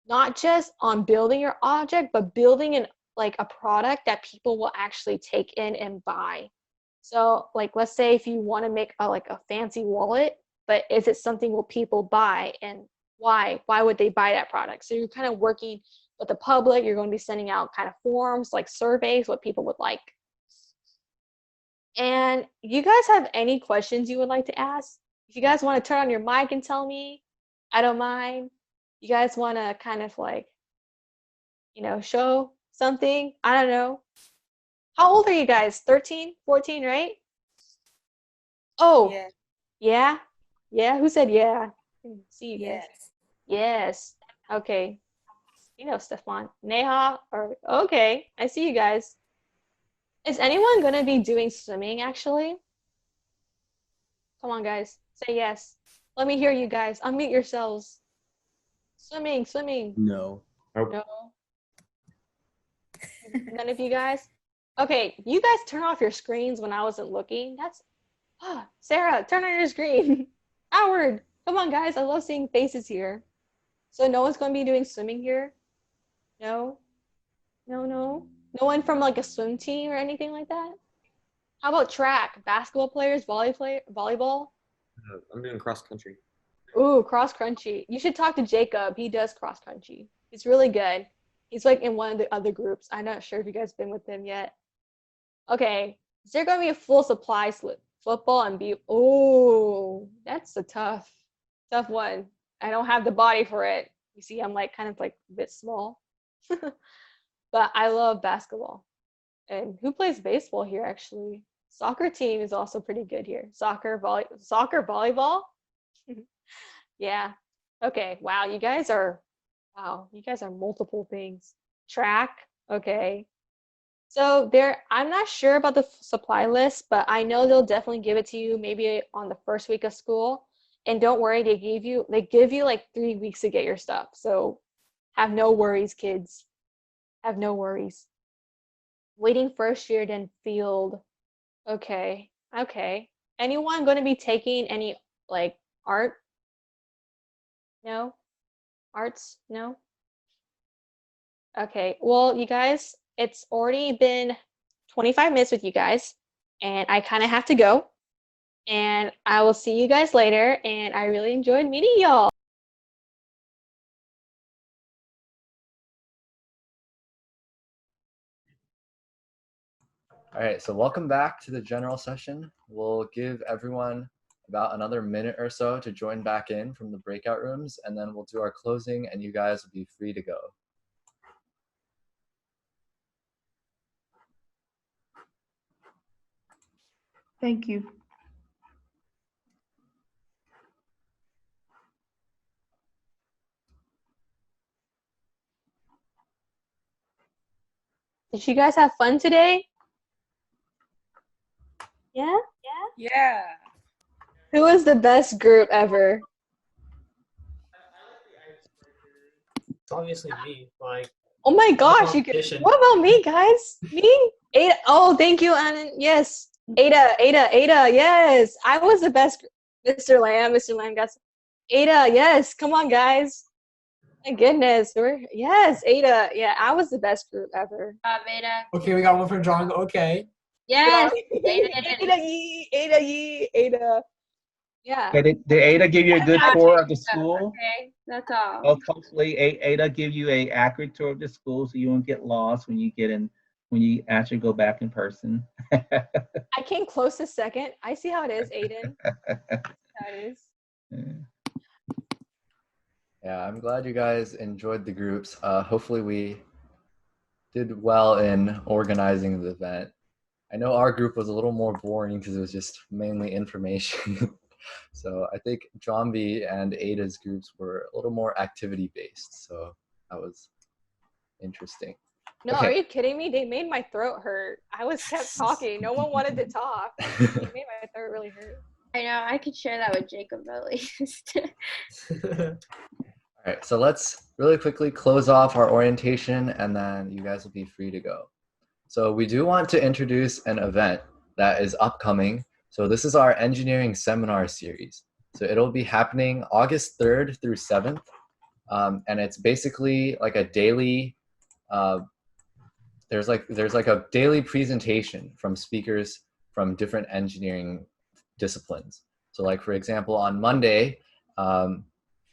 not just on building your object, but building a product that people will actually take in and buy. So like, let's say if you want to make a fancy wallet, but is it something will people buy, and why would they buy that product? So you're kind of working with the public. You're going to be sending out kind of forms, like surveys, what people would like. And you guys have any questions you would like to ask? If you guys want to turn on your mic and tell me, I don't mind. You guys want to kind of like, show something? I don't know. How old are you guys? 13, 14, right? Oh, Yeah. yeah? Yeah? Who said yeah? I can see you guys. Yes. Yes. Okay. Stefan. Neha, or okay. I see you guys. Is anyone gonna be doing swimming actually? Come on, guys. Say yes. Let me hear you guys. Unmute yourselves. Swimming, swimming. No. No. None of you guys? Okay, you guys turn off your screens when I wasn't looking. That's Sarah, turn on your screen. Howard, come on guys. I love seeing faces here. So no one's gonna be doing swimming here? No? No, no. No one from like a swim team or anything like that? How about track? Basketball players, volleyball? I'm doing cross country. Ooh, cross country. You should talk to Jacob. He does cross country. He's really good. He's like in one of the other groups. I'm not sure if you guys been with him yet. Okay. Is there going to be a full supply slip? Football and oh, that's a tough one. I don't have the body for it. You see, I'm like kind of like a bit small. But I love basketball. And who plays baseball here actually? Soccer team is also pretty good here. Soccer, volleyball? Yeah. Okay. Wow, you guys are multiple things. Track. Okay. So I'm not sure about the supply list, but I know they'll definitely give it to you maybe on the first week of school. And don't worry, they give you like 3 weeks to get your stuff. So have no worries, kids. Have no worries. Waiting first year, then field. Okay. Okay. Anyone going to be taking any like art? No? Arts? No? Okay. Well, you guys, it's already been 25 minutes with you guys, and I kind of have to go. And I will see you guys later, and I really enjoyed meeting y'all. All right, so welcome back to the general session. We'll give everyone about another minute or so to join back in from the breakout rooms, and then we'll do our closing and you guys will be free to go. Thank you. Did you guys have fun today? Yeah? Yeah. Who was the best group ever? It's obviously me. Like, oh my gosh, you could, competition. what about me, guys? Me? Ada. Oh, thank you, Annan. Yes. Ada, yes. I was the best. Mr. Lamb got Ada, yes. Come on, guys. My goodness. Yes, Ada. Yeah, I was the best group ever. Ada. Okay, we got one from John. Okay. Yes. Ada. Yeah. Did Ada give you a good tour of the school? Okay, that's all. Oh, hopefully Ada give you a accurate tour of the school so you won't get lost when you actually go back in person. I came close a second. I see how it is, Aiden. How it is. Yeah, I'm glad you guys enjoyed the groups. Hopefully we did well in organizing the event. I know our group was a little more boring because it was just mainly information. So I think Janavi and Ada's groups were a little more activity based. So that was interesting. No, okay. Are you kidding me? They made my throat hurt. I was kept talking. No one wanted to talk. They made my throat really hurt. I know. I could share that with Jacob at least. All right, so let's really quickly close off our orientation and then you guys will be free to go. So we do want to introduce an event that is upcoming. So this is our engineering seminar series. So it'll be happening August 3rd through 7th. And it's basically like a daily, there's like a daily presentation from speakers from different engineering disciplines. So like, for example, on Monday,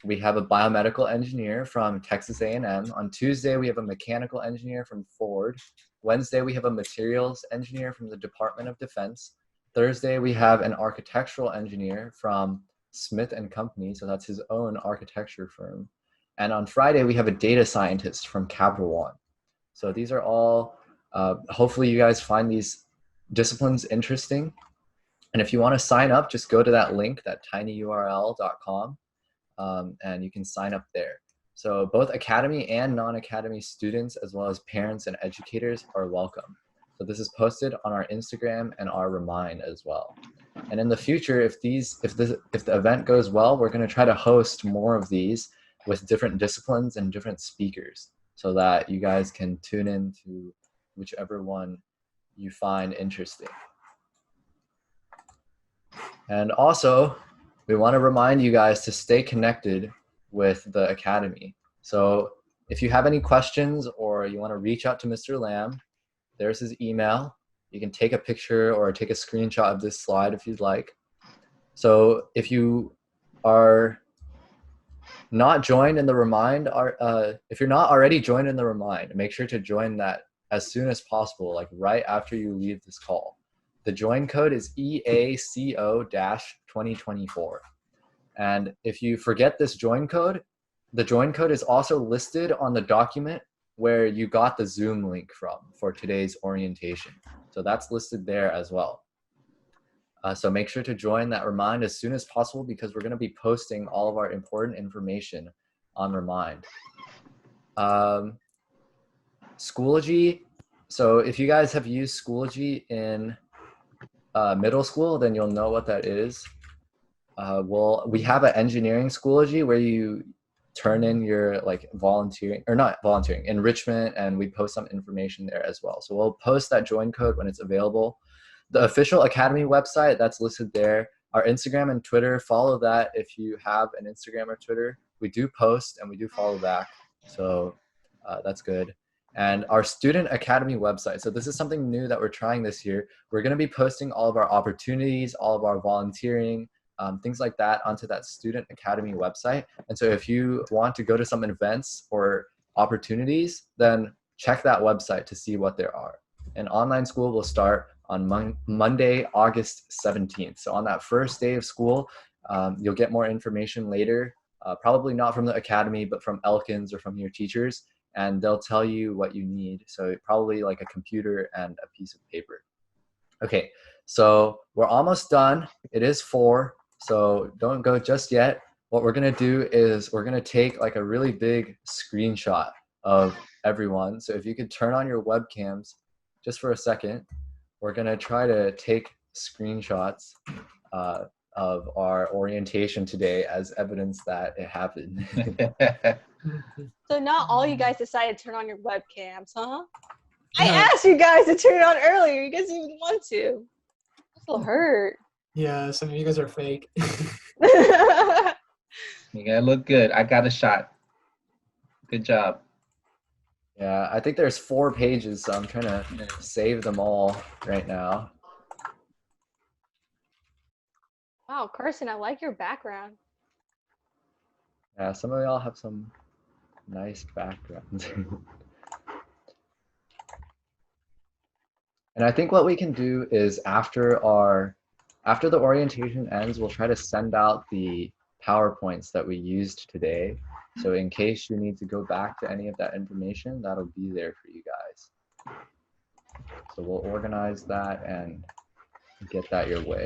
we have a biomedical engineer from Texas A&M. On Tuesday, we have a mechanical engineer from Ford. Wednesday, we have a materials engineer from the Department of Defense. Thursday, we have an architectural engineer from Smith and Company, so that's his own architecture firm. And on Friday, we have a data scientist from Capital One. So these are all, hopefully you guys find these disciplines interesting. And if you want to sign up, just go to that link, that tinyurl.com, and you can sign up there. So both academy and non-academy students, as well as parents and educators, are welcome. So this is posted on our Instagram and our Remind as well. And in the future, if the event goes well, we're going to try to host more of these with different disciplines and different speakers, so that you guys can tune in to whichever one you find interesting. And also, we want to remind you guys to stay connected with the Academy. So if you have any questions or you want to reach out to Mr. Lamb, there's his email. You can take a picture or take a screenshot of this slide if you'd like. So if you are not joined in the Remind, if you're not already joined in the Remind, make sure to join that as soon as possible, like right after you leave this call. The join code is EACO-2024. And if you forget this join code, the join code is also listed on the document where you got the Zoom link from for today's orientation. So that's listed there as well. So make sure to join that Remind as soon as possible, because we're going to be posting all of our important information on Remind. Schoology. So if you guys have used Schoology in middle school, then you'll know what that is. Well, we have an engineering Schoology where you turn in your volunteering, or not volunteering, enrichment, and we post some information there as well. So we'll post that join code when it's available. The official Academy website, that's listed there. Our Instagram and Twitter, follow that if you have an Instagram or Twitter. We do post and we do follow back, so that's good. And our Student Academy website. So this is something new that we're trying this year. We're going to be posting all of our opportunities, all of our volunteering, things like that onto that Student Academy website. And so if you want to go to some events or opportunities, then check that website to see what there are. And online school will start on Monday, August 17th. So on that first day of school, you'll get more information later, probably not from the Academy, but from Elkins or from your teachers, and they'll tell you what you need. So probably like a computer and a piece of paper. Okay, so we're almost done. It is 4, so don't go just yet. What we're gonna do is we're gonna take like a really big screenshot of everyone. So if you could turn on your webcams just for a second, we're gonna try to take screenshots of our orientation today as evidence that it happened. So not all you guys decided to turn on your webcams, huh? I asked you guys to turn it on earlier. You guys didn't even want to. I feel hurt. Yeah, some of you guys are fake. You gotta look good. I got a shot. Good job. Yeah, I think there's 4 pages, so I'm trying to save them all right now. Wow, Carson, I like your background. Yeah, some of y'all have some nice backgrounds. And I think what we can do is after the orientation ends, we'll try to send out the PowerPoints that we used today. So in case you need to go back to any of that information, that'll be there for you guys. So we'll organize that and get that your way.